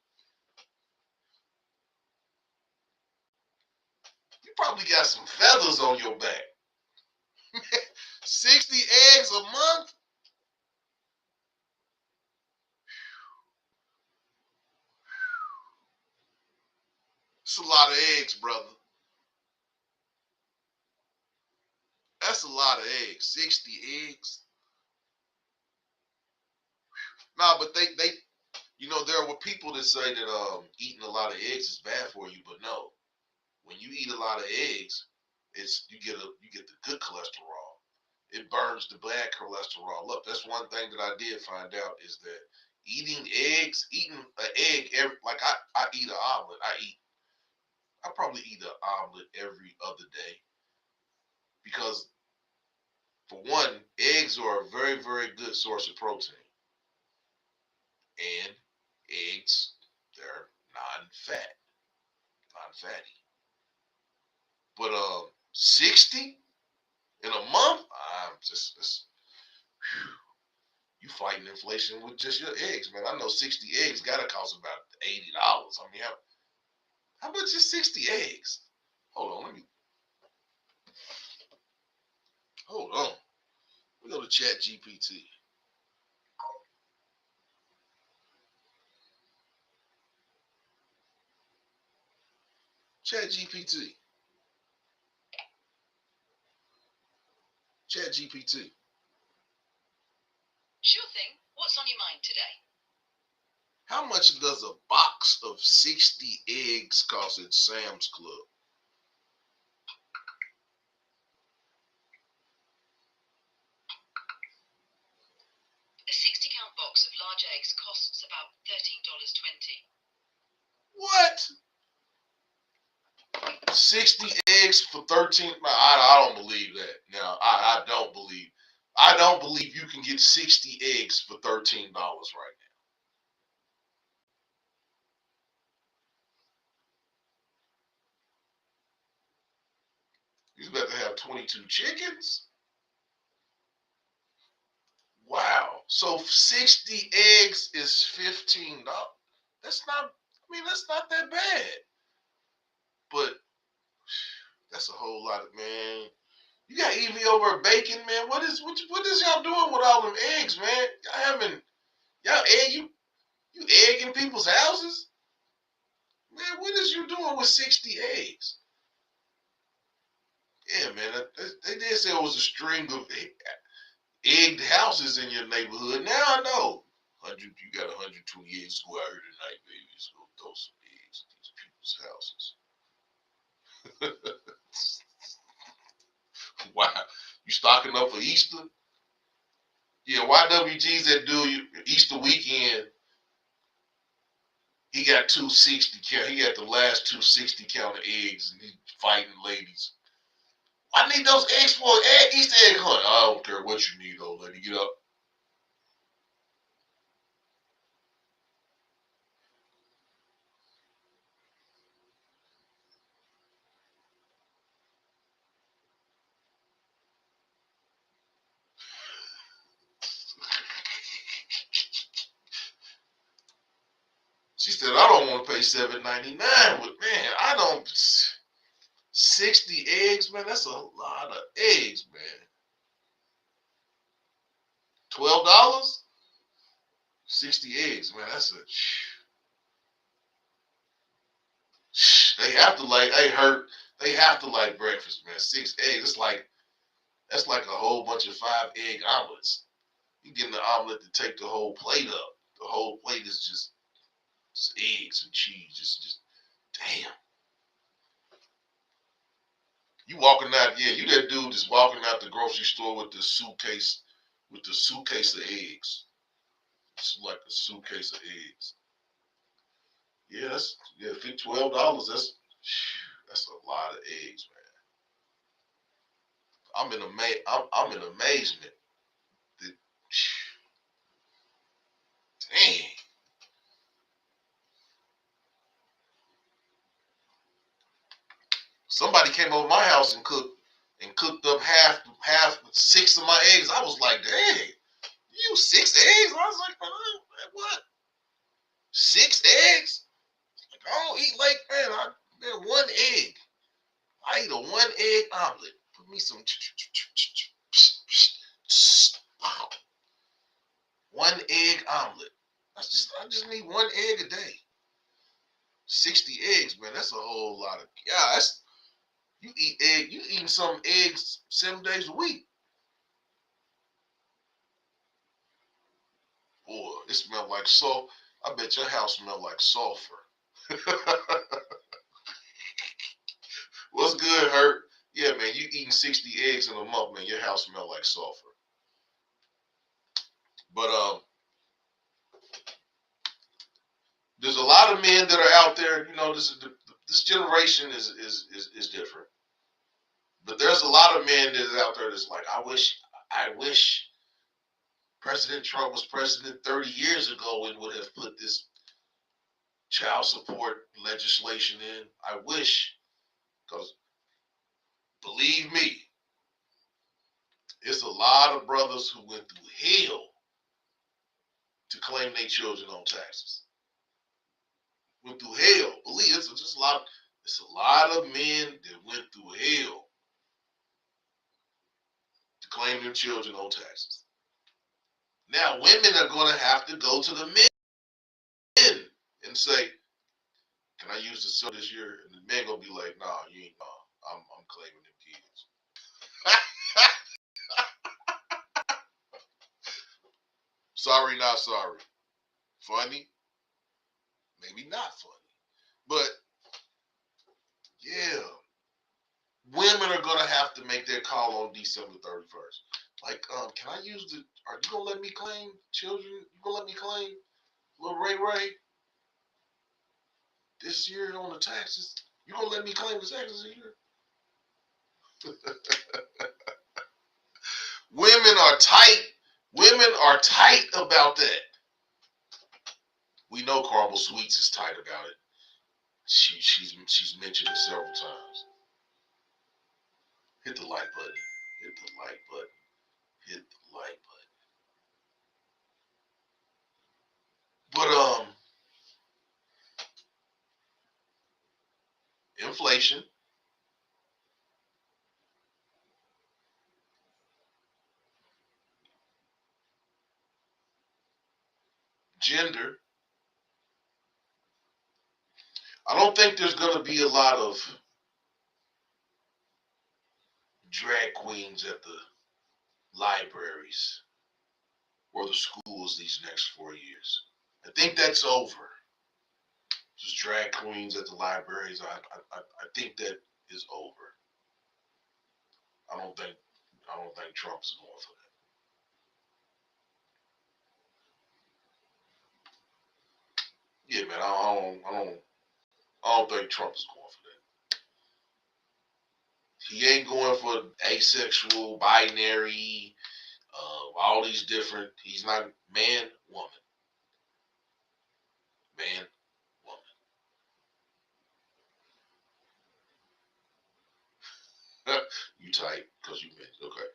You probably got some feathers on your back. 60 eggs a month? That's a lot of eggs, brother. That's a lot of eggs. 60 eggs. No, but they there were people that say that eating a lot of eggs is bad for you, but no. When you eat a lot of eggs, you get the good cholesterol. It burns the bad cholesterol up. That's one thing that I did find out is that eating an egg I eat an omelet. I probably eat an omelet every other day because for one, eggs are a very, very good source of protein. And eggs, they're non-fatty. But 60 in a month, you fighting inflation with just your eggs, man. I know 60 eggs gotta cost about $80. I mean, how much is 60 eggs? Hold on. We go to Chat GPT. Chat GPT. Chat GPT. Sure thing. What's on your mind today? How much does a box of 60 eggs cost at Sam's Club? count box of large eggs costs about $13.20. What? 60 eggs for 13. I don't believe that. Now, I don't believe. I don't believe you can get 60 eggs for $13 right now. You got to have 22 chickens. Wow. So 60 eggs is $15. That's not. I mean, that's not that bad. But that's a whole lot of, man. You got EV over bacon, man. What is y'all doing with all them eggs, man? Y'all you egging people's houses? Man, what is you doing with 60 eggs? Yeah, man. They did say it was a string of egged houses in your neighborhood. Now I know. You got 120 eggs. Go out here tonight, baby. Just go throw some eggs at these people's houses. Wow. You stocking up for Easter? Yeah, YWG's that dude Easter weekend. He got 260 count. He got the last 260 count of eggs, and he's fighting ladies. I need those eggs for an Easter egg hunt. I don't care what you need, old lady. Get up. She said, I don't want to pay $7.99. But man, I don't. 60 eggs, man. That's a lot of eggs, man. $12? 60 eggs, man. That's a. They have to like. Hey, hurt. They have to like breakfast, man. 6 eggs. That's like a whole bunch of 5-egg omelets. You getting the omelet to take the whole plate up. The whole plate is just eggs and cheese. Just damn. You walking out, yeah, you that dude that's walking out the grocery store with the suitcase of eggs. It's like a suitcase of eggs. Yeah, $12. That's a lot of eggs, man. I'm in amazement. That, dang. Somebody came over my house and cooked up half 6 of my eggs. I was like, dang, you use 6 eggs? I was like, what? 6 eggs? Like, I don't eat like, man, 1 egg. I eat a 1-egg omelet. Put me some 1-egg omelet. I just need 1 egg a day. 60 eggs, man. That's a whole lot of. Yeah, you eat egg. You eating some eggs 7 days a week. Boy, it smelled like salt. I bet your house smelled like sulfur. What's good, Hurt? Yeah, man, you eating 60 eggs in a month, man. Your house smell like sulfur. But there's a lot of men that are out there. You know, this generation is different. But there's a lot of men that are out there that's like, I wish President Trump was president 30 years ago and would have put this child support legislation in. I wish, because believe me, it's a lot of brothers who went through hell to claim their children on taxes. Went through hell. Believe it's just a lot. It's a lot of men that went through hell to claim their children on taxes. Now women are going to have to go to the men and say, "Can I use the cell this year?" And the man gonna be like, "Nah, you ain't. Nah, I'm claiming them kids." Sorry, not sorry. Funny, maybe not funny, but yeah, women are gonna have to make their call on December 31st. Like, can I use the? Are you gonna let me claim children? You gonna let me claim little Ray Ray this year on the taxes? You gonna let me claim the taxes this year? Women are tight. Women are tight about that. We know Carmel Sweets is tight about it. She's mentioned it several times. Hit the like button. Hit the like button. Hit the like button. But inflation, gender. I don't think there's gonna be a lot of drag queens at the libraries or the schools these next 4 years. I think that's over. Just drag queens at the libraries. I think that is over. I don't think I don't think Trump's going for that. Yeah, man. I don't think Trump is going for that. He ain't going for asexual, binary, all these different. He's not man, woman, man, woman. You tight because you mentioned okay.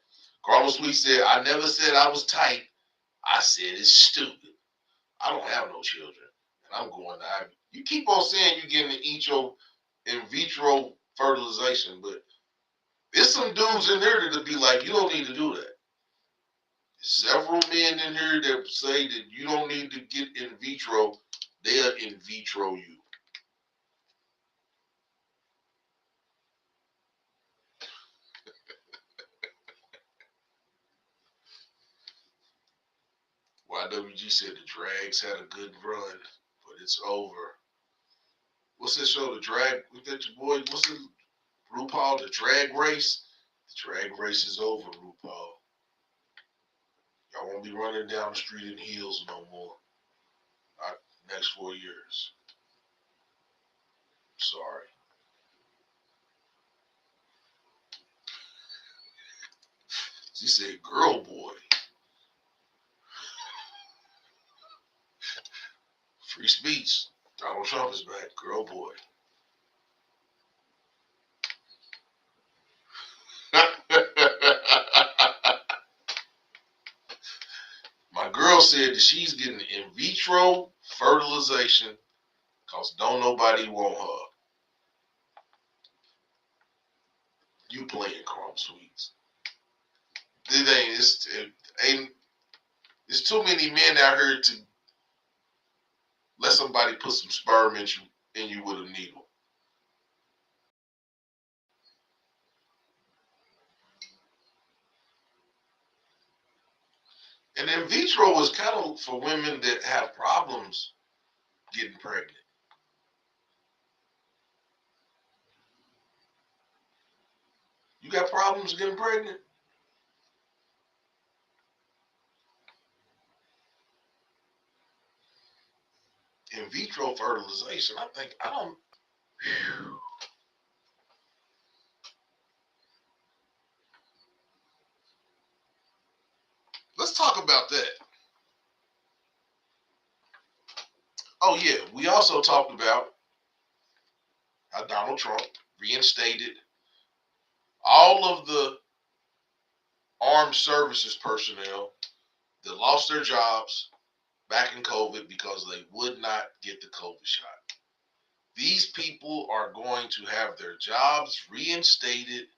Carlos Sweet said, "I never said I was tight. I said it's stupid. I don't have no children, and I'm going to have you keep on saying you're getting in vitro fertilization, but there's some dudes in there that'll be like, you don't need to do that. Several men in here that say that you don't need to get in vitro, they'll in vitro you. YWG said the drags had a good run, but it's over. What's that show? The drag? What's that your boy? What's it? RuPaul? The drag race? The drag race is over, RuPaul. Y'all won't be running down the street in heels no more. Not next 4 years. Sorry. She said, girl boy. Free speech. Donald Trump is back. Girl boy. My girl said that she's getting in vitro fertilization because don't nobody want her. You playing Carl Sweets. It's too many men out here to let somebody put some sperm in you with a needle. And in vitro is kind of for women that have problems getting pregnant. You got problems getting pregnant? In vitro fertilization, I don't. Whew. Let's talk about that. Oh yeah, we also talked about how Donald Trump reinstated all of the armed services personnel that lost their jobs back in COVID because they would not get the COVID shot. These people are going to have their jobs reinstated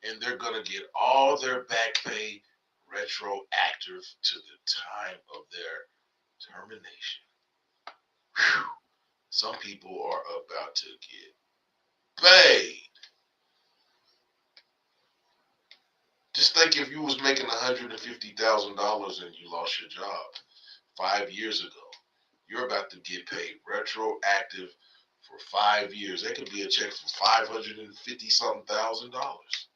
and they're going to get all their back pay retroactive to the time of their termination. Whew. Some people are about to get paid. Just think if you was making $150,000 and you lost your job 5 years ago, you're about to get paid retroactive for 5 years. That could be a check for 550 something thousand dollars.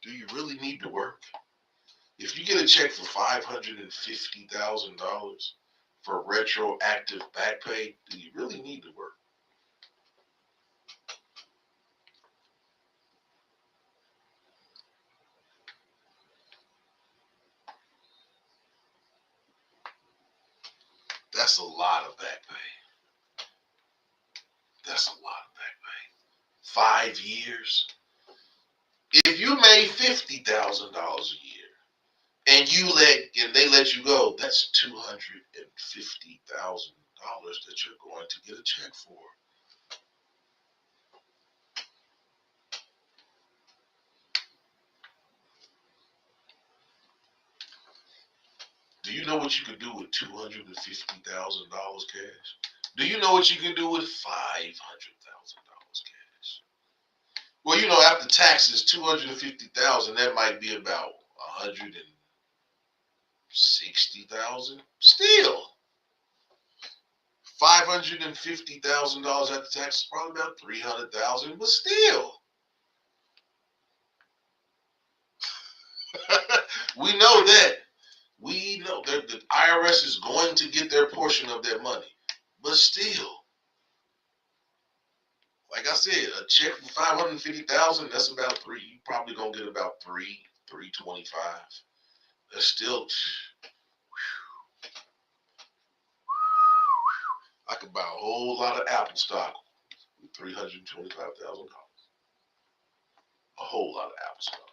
Do you really need to work? If you get a check for $550,000 for retroactive back pay, do you really need to work? That's a lot of back pay. That's a lot of back pay. 5 years. If you made $50,000 a year and they let you go, that's $250,000 that you're going to get a check for. Do you know what you could do with $250,000 cash? Do you know what you can do with $500,000 cash? Well, after taxes, $250,000, that might be about $160,000. Still, $550,000 after taxes, probably about $300,000. But still, we know that. We know that the IRS is going to get their portion of that money. But still, like I said, a check for $550,000, that's about three. You probably gonna get about 325. That's still, I could buy a whole lot of Apple stock with $325,000. A whole lot of Apple stock.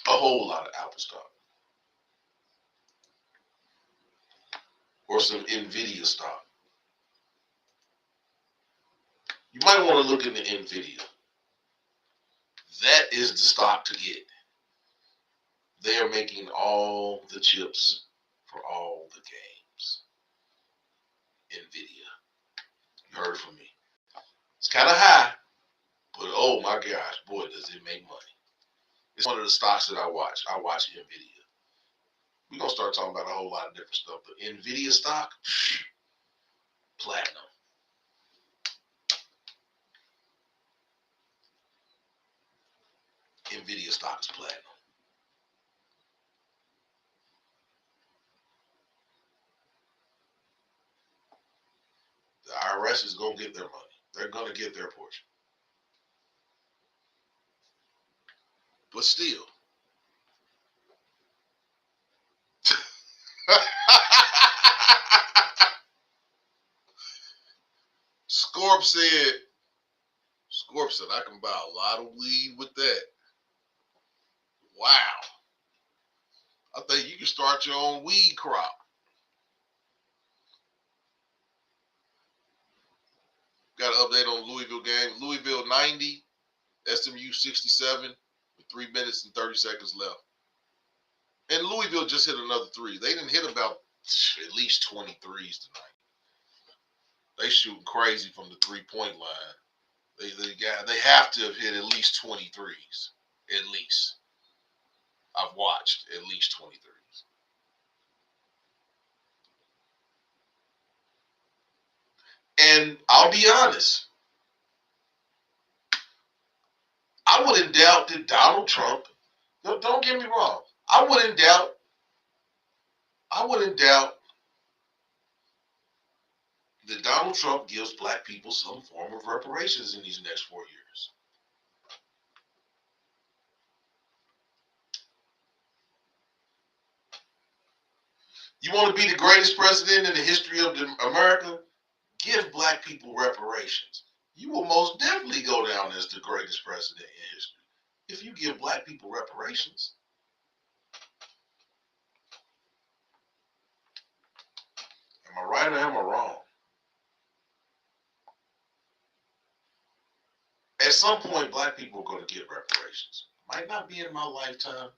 A whole lot of Apple stock. Or some Nvidia stock. You might want to look into Nvidia. That is the stock to get. They are making all the chips for all the games. Nvidia. You heard from me. It's kind of high, but oh my gosh, boy, does it make money. It's one of the stocks that I watch. I watch Nvidia. We're going to start talking about a whole lot of different stuff. But Nvidia stock, platinum. Nvidia stock is platinum. The IRS is going to get their money. They're going to get their portion. But still. Scorp said, I can buy a lot of weed with that. Wow. I think you can start your own weed crop. Got an update on Louisville game. Louisville 90, SMU 67, with 3 minutes and 30 seconds left. And Louisville just hit another three. They didn't hit about at least 20 threes tonight. They shooting crazy from the 3-point line. They have to have hit at least 20 threes. At least. I've watched at least 20 threes. And I'll be honest. I wouldn't doubt that Donald Trump, don't get me wrong, I wouldn't doubt that Donald Trump gives black people some form of reparations in these next 4 years. You want to be the greatest president in the history of America? Give black people reparations. You will most definitely go down as the greatest president in history if you give black people reparations. Am I right or am I wrong? At some point, black people are going to get reparations. Might not be in my lifetime,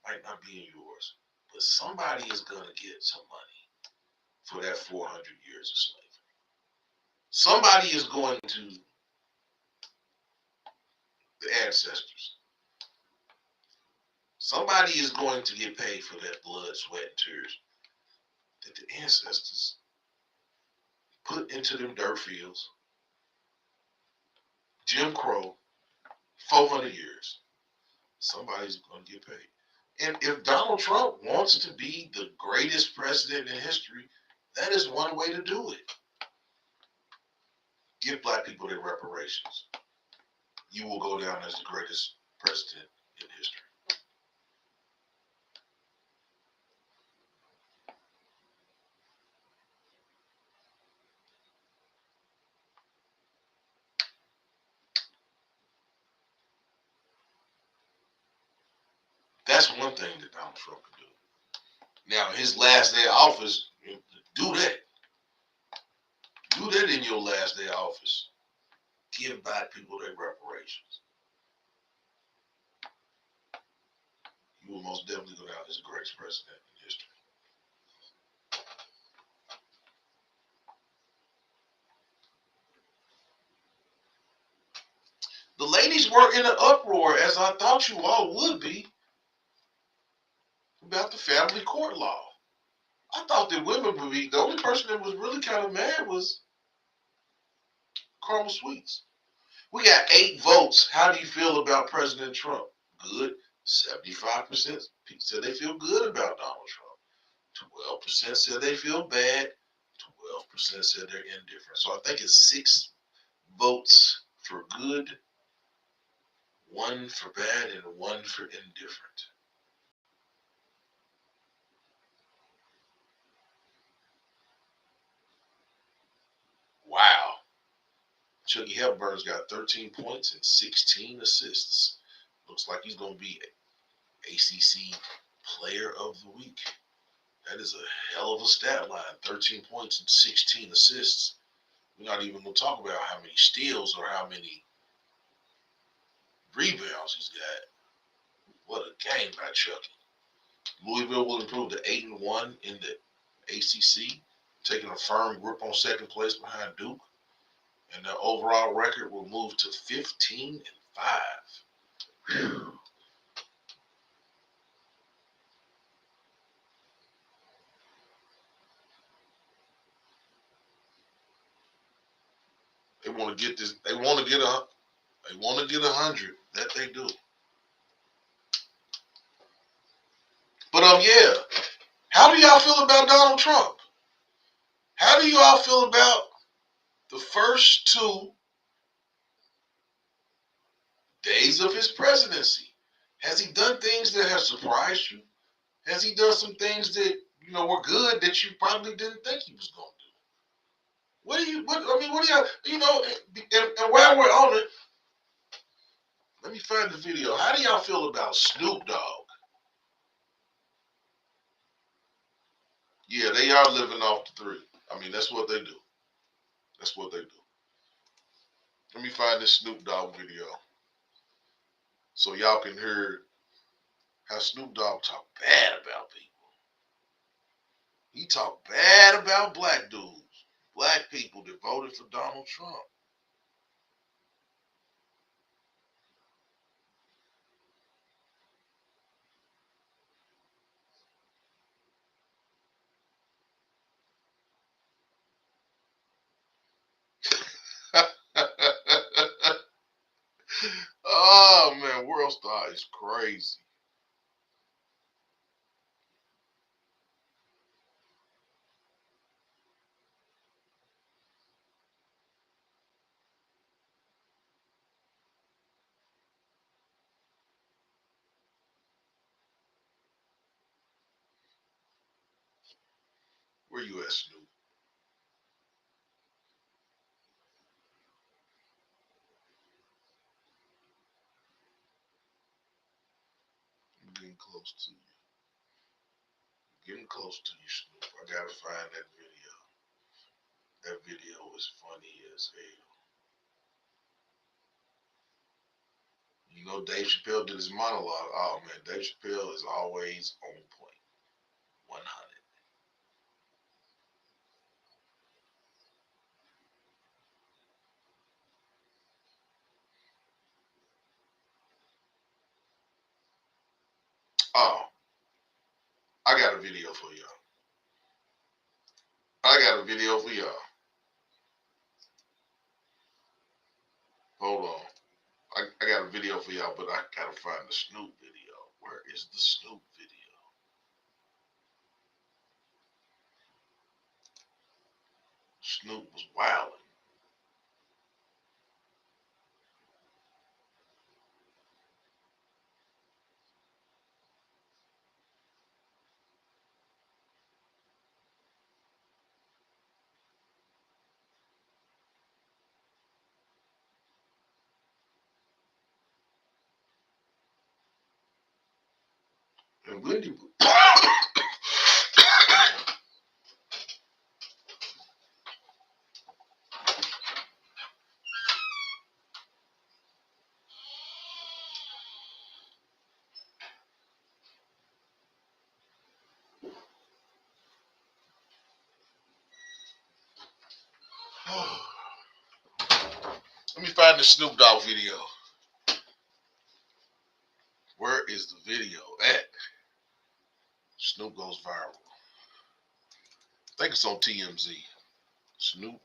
might not be in yours, but somebody is going to get some money for that 400 years of slavery. Somebody is going to, the ancestors, somebody is going to get paid for that blood, sweat, and tears that the ancestors put into them dirt fields, Jim Crow, 400 years. Somebody's going to get paid. And if Donald Trump wants to be the greatest president in history, that is one way to do it. Give black people their reparations. You will go down as the greatest president in history. That's one thing that Donald Trump can do. Now, his last day of office, do that. Do that in your last day of office. Give black people their reparations. You will most definitely go down as the greatest president in history. The ladies were in an uproar, as I thought you all would be, about the family court law. I thought that women would be, the only person that was really kind of mad was Carmel Sweets. We got 8 votes. How do you feel about President Trump? Good. 75% said they feel good about Donald Trump. 12% said they feel bad. 12% said they're indifferent. So I think it's 6 votes for good, 1 for bad, and 1 for indifferent. Wow. Chucky Hepburn's got 13 points and 16 assists. Looks like he's going to be ACC Player of the Week. That is a hell of a stat line. 13 points and 16 assists. We're not even going to talk about how many steals or how many rebounds he's got. What a game by Chucky. Louisville will improve to 8-1 in the ACC, taking a firm grip on second place behind Duke. And their overall record will move to 15-5. Whew. They want to get this. They want to get 100. That they do. But yeah. How do y'all feel about Donald Trump? How do y'all feel about the first 2 days of his presidency? Has he done things that have surprised you? Has he done some things that were good that you probably didn't think he was going to do? What do you? What do y'all? And while we're on it, let me find the video. How do y'all feel about Snoop Dogg? Yeah, they are living off the 3. I mean, that's what they do. That's what they do. Let me find this Snoop Dogg video so y'all can hear how Snoop Dogg talk bad about people. He talked bad about black dudes, black people that voted for Donald Trump. Oh man, World Star is crazy. Where you at, Snoop? I'm getting close to you. Getting close to you, Snoop. I gotta find that video. That video is funny as hell. You know, Dave Chappelle did his monologue. Oh man, Dave Chappelle is always on point. 100. Oh, I got a video for y'all. I got a video for y'all. Hold on. I got a video for y'all, but I gotta find the Snoop video. Where is the Snoop video? Snoop was wilding. And Wendy. Let me find the Snoop Dogg video. Where is the video at? Snoop goes viral. I think it's on TMZ. Snoop.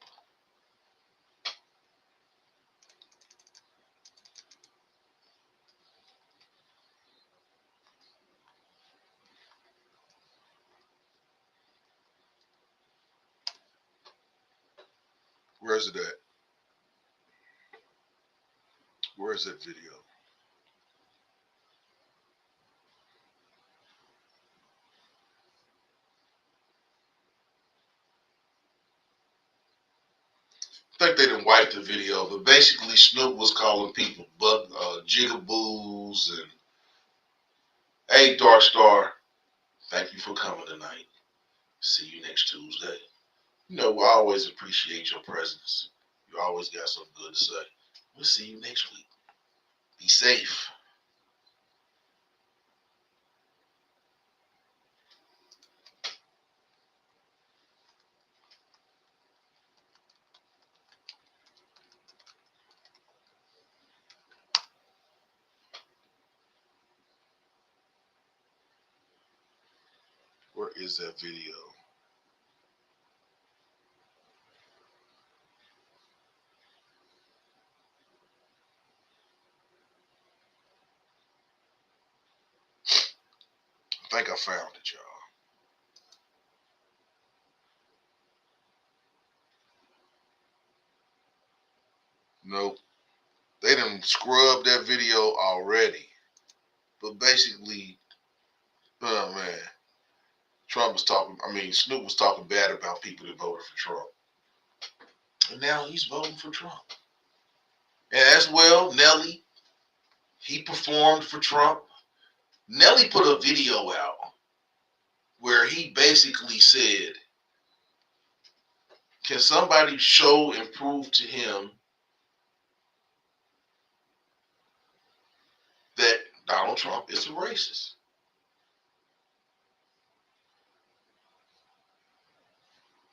Where is it at? Where is that video? I think they didn't wipe the video, but basically Snoop was calling people jigaboos and hey, Dark Star, thank you for coming tonight. See you next Tuesday. You know, we always appreciate your presence. You always got something good to say. We'll see you next week. Be safe. Where is that video? I think I found it, y'all. Nope. They done scrubbed that video already. But basically, oh man, Snoop was talking bad about people that voted for Trump. And now he's voting for Trump. And as well, Nelly, he performed for Trump. Nelly put a video out where he basically said, can somebody show and prove to him that Donald Trump is a racist?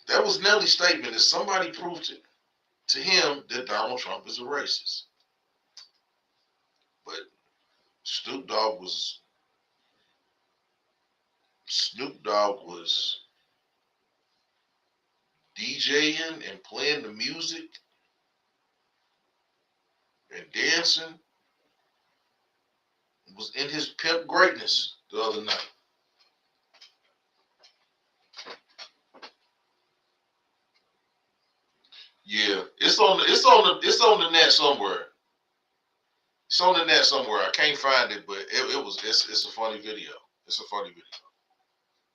That was Nelly's statement, that somebody proved it to him that Donald Trump is a racist. But Snoop Dogg was DJing and playing the music and dancing, was in his pimp greatness the other night. Yeah, it's on the net somewhere. It's on the net somewhere. I can't find it, but it's a funny video. It's a funny video.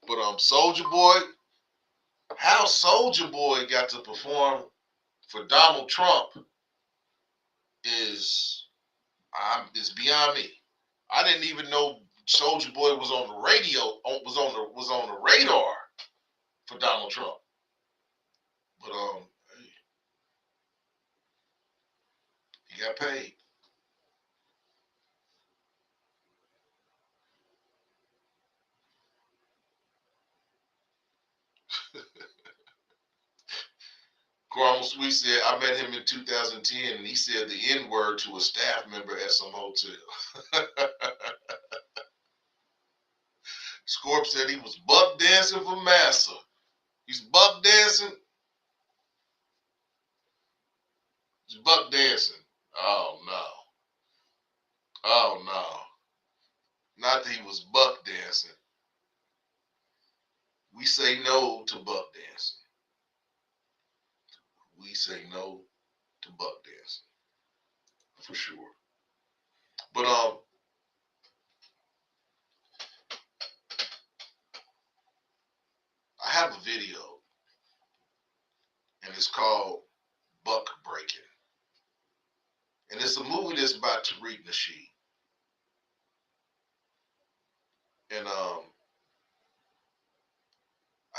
But Soldier Boy, how Soldier Boy got to perform for Donald Trump is it's beyond me. I didn't even know Soldier Boy was on the radio, was on the radar for Donald Trump. But hey, he got paid. Carmel Sweet said, I met him in 2010 and he said the N word to a staff member at some hotel. Scorp said he was buck dancing for Massa. He's buck dancing. He's buck dancing. Oh no. Oh no. Not that he was buck dancing. We say no to buck dancing. We say no to buck dancing. For sure. But I have a video and it's called Buck Breaking. And it's a movie that's by Tariq Nasheed. And I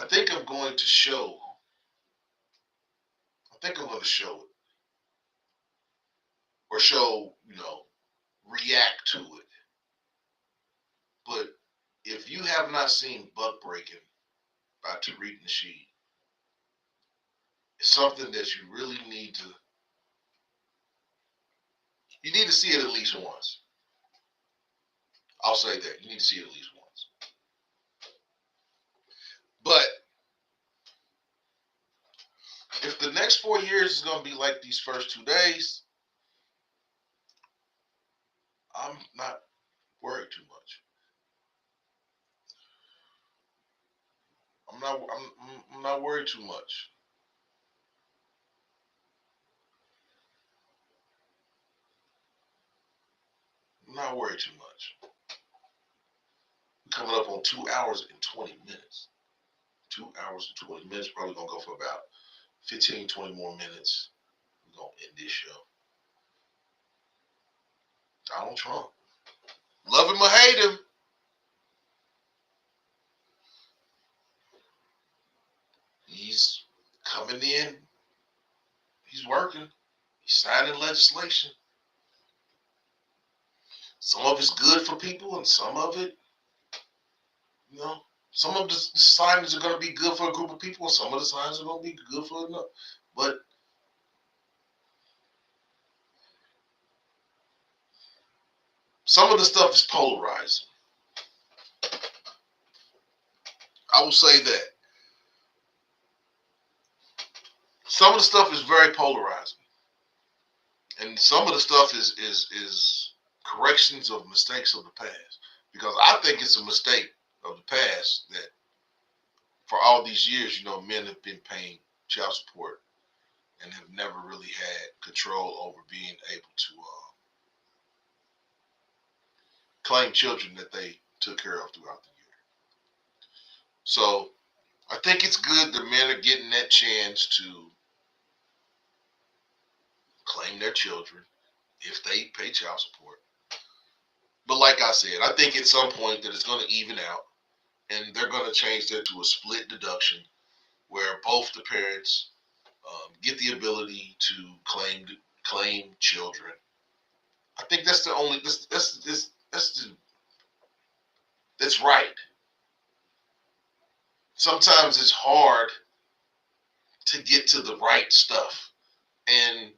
think I'm going to show it or show, react to it. But if you have not seen Buck Breaking by Tariq Nasheed, it's something that you need to see it at least once. I'll say that. You need to see it at least once. But if the next 4 years is going to be like these first 2 days, I'm not worried too much. I'm not worried too much. I'm not worried too much. We're coming up on 2 hours and 20 minutes. 2 hours and 20 minutes. Probably going to go for about 15, 20 more minutes. We're going to end this show. Donald Trump. Love him or hate him. He's coming in. He's working. He's signing legislation. Some of it's good for people, and some of it, some of the signs are going to be good for a group of people, and some of the signs are going to be good for another. But some of the stuff is polarizing. I will say that. Some of the stuff is very polarizing. And some of the stuff is corrections of mistakes of the past. Because I think it's a mistake of the past that for all these years, men have been paying child support and have never really had control over being able to claim children that they took care of throughout the year. So I think it's good that men are getting that chance to claim their children if they pay child support. But like I said, I think at some point that it's going to even out and they're going to change that to a split deduction where both the parents get the ability to claim children. I think that's the only that's right. Sometimes it's hard to get to the right stuff. And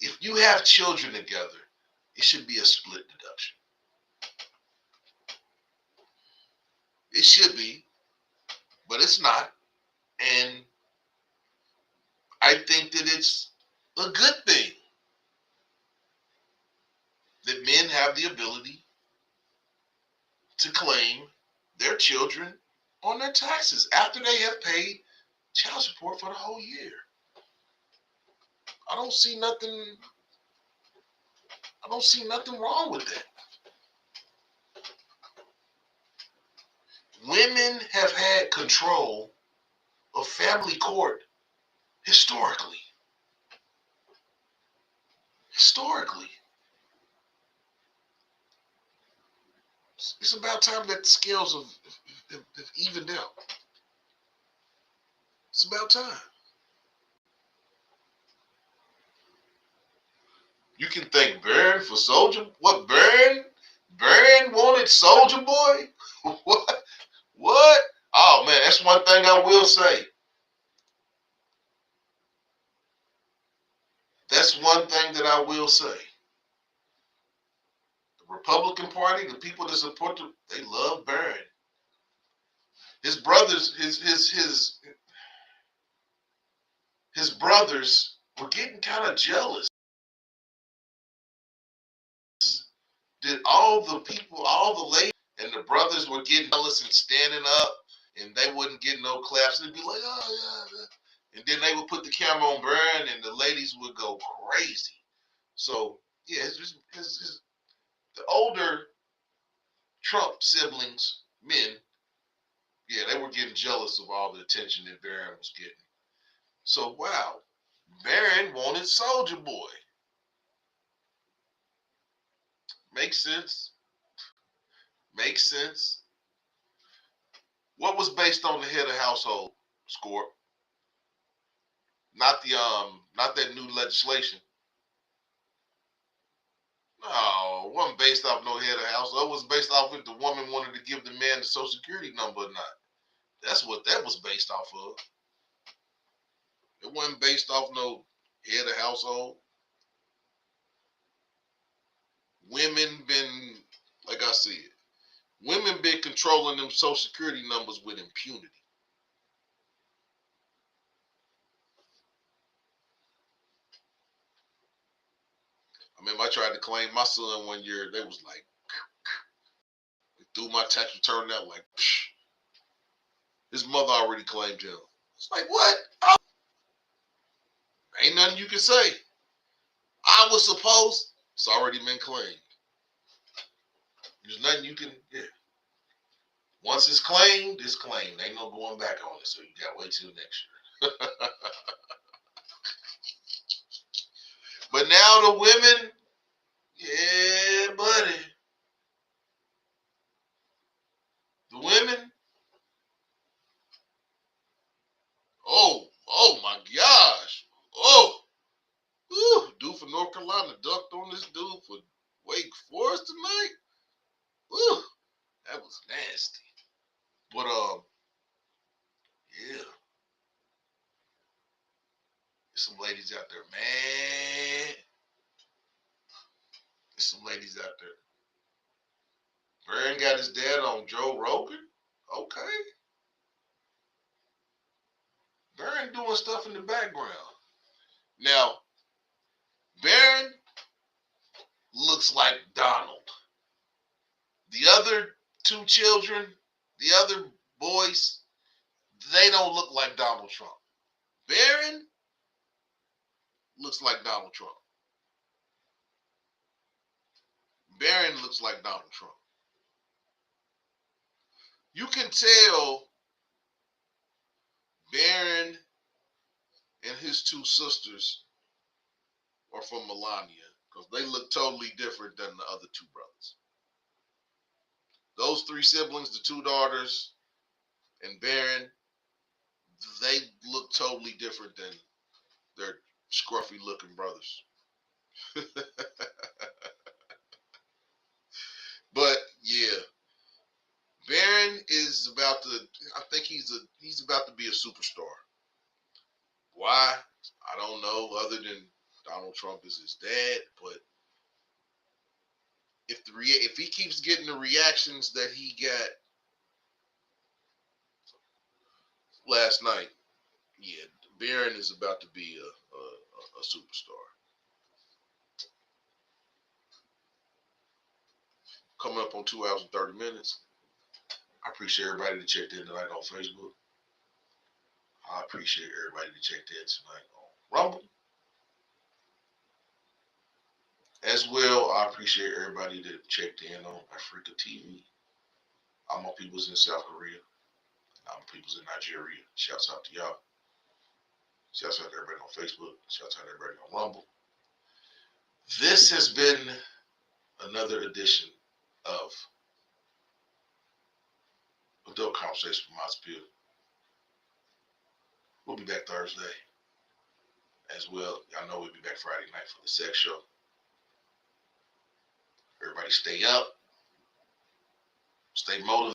if you have children together, it should be a split deduction. It should be, but it's not. And I think that it's a good thing that men have the ability to claim their children on their taxes after they have paid child support for the whole year. I don't see nothing wrong with that. Women have had control of family court historically. Historically. It's about time that the scales have evened out. It's about time. You can thank Barron for Soldier. What, Barron? Barron wanted Soldier Boy? What? What? Oh, man, that's one thing I will say. That's one thing that I will say. The Republican Party, the people that support them, they love Barron. His brothers, his brothers were getting kind of jealous Did all the people, all the ladies and the brothers were getting jealous and standing up, and they wouldn't get no claps. They'd be like, oh, yeah. And then they would put the camera on Burn, and the ladies would go crazy. So, yeah, it's the older Trump siblings, men, yeah, they were getting jealous of all the attention that Barron was getting. So, wow, Barron wanted Soldier Boy. Makes sense. Makes sense. What was based on the head of household score? Not that new legislation. No, it wasn't based off no head of household. It was based off if the woman wanted to give the man the social security number or not. That's what that was based off of. It wasn't based off no head of household. Women been, like I said, women been controlling them social security numbers with impunity. I remember I tried to claim my son one year. They was like, threw my tax return out like, psh. His mother already claimed him. It's like, what? Ain't nothing you can say. I was supposed. It's already been claimed. There's nothing you can. Yeah. Once it's claimed, it's claimed. Ain't no going back on it. So you got to wait till next year. But now the women, yeah, buddy. The women, oh my gosh. Oh, dude for North Carolina ducked on this dude for Wake Forest tonight. Ooh, that was nasty. But yeah, there's some ladies out there, man. There's some ladies out there. Barron got his dad on Joe Rogan. Okay. Barron doing stuff in the background. Now, Barron looks like Donald. The other two children, the other boys, they don't look like Donald Trump. Barron looks like Donald Trump. Barron looks like Donald Trump. You can tell Barron and his two sisters are from Melania because they look totally different than the other two brothers. Those three siblings, the two daughters, and Barron, they look totally different than their scruffy looking brothers. But yeah, Barron is about to. I think he's about to be a superstar. Why? I don't know. Other than Donald Trump is his dad, but if he keeps getting the reactions that he got last night, yeah, Barron is about to be a superstar. Coming up on 2 hours and 30 minutes. I appreciate everybody that checked in tonight on Facebook. I appreciate everybody that checked in tonight on Rumble. As well, I appreciate everybody that checked in on Africa TV. All my people's in South Korea. All my people's in Nigeria. Shouts out to y'all. Shouts out to everybody on Facebook. Shouts out to everybody on Rumble. This has been another edition of Adult Conversation with Maas. We'll be back Thursday as well. Y'all know we'll be back Friday night for the sex show. Everybody stay up. Stay motivated.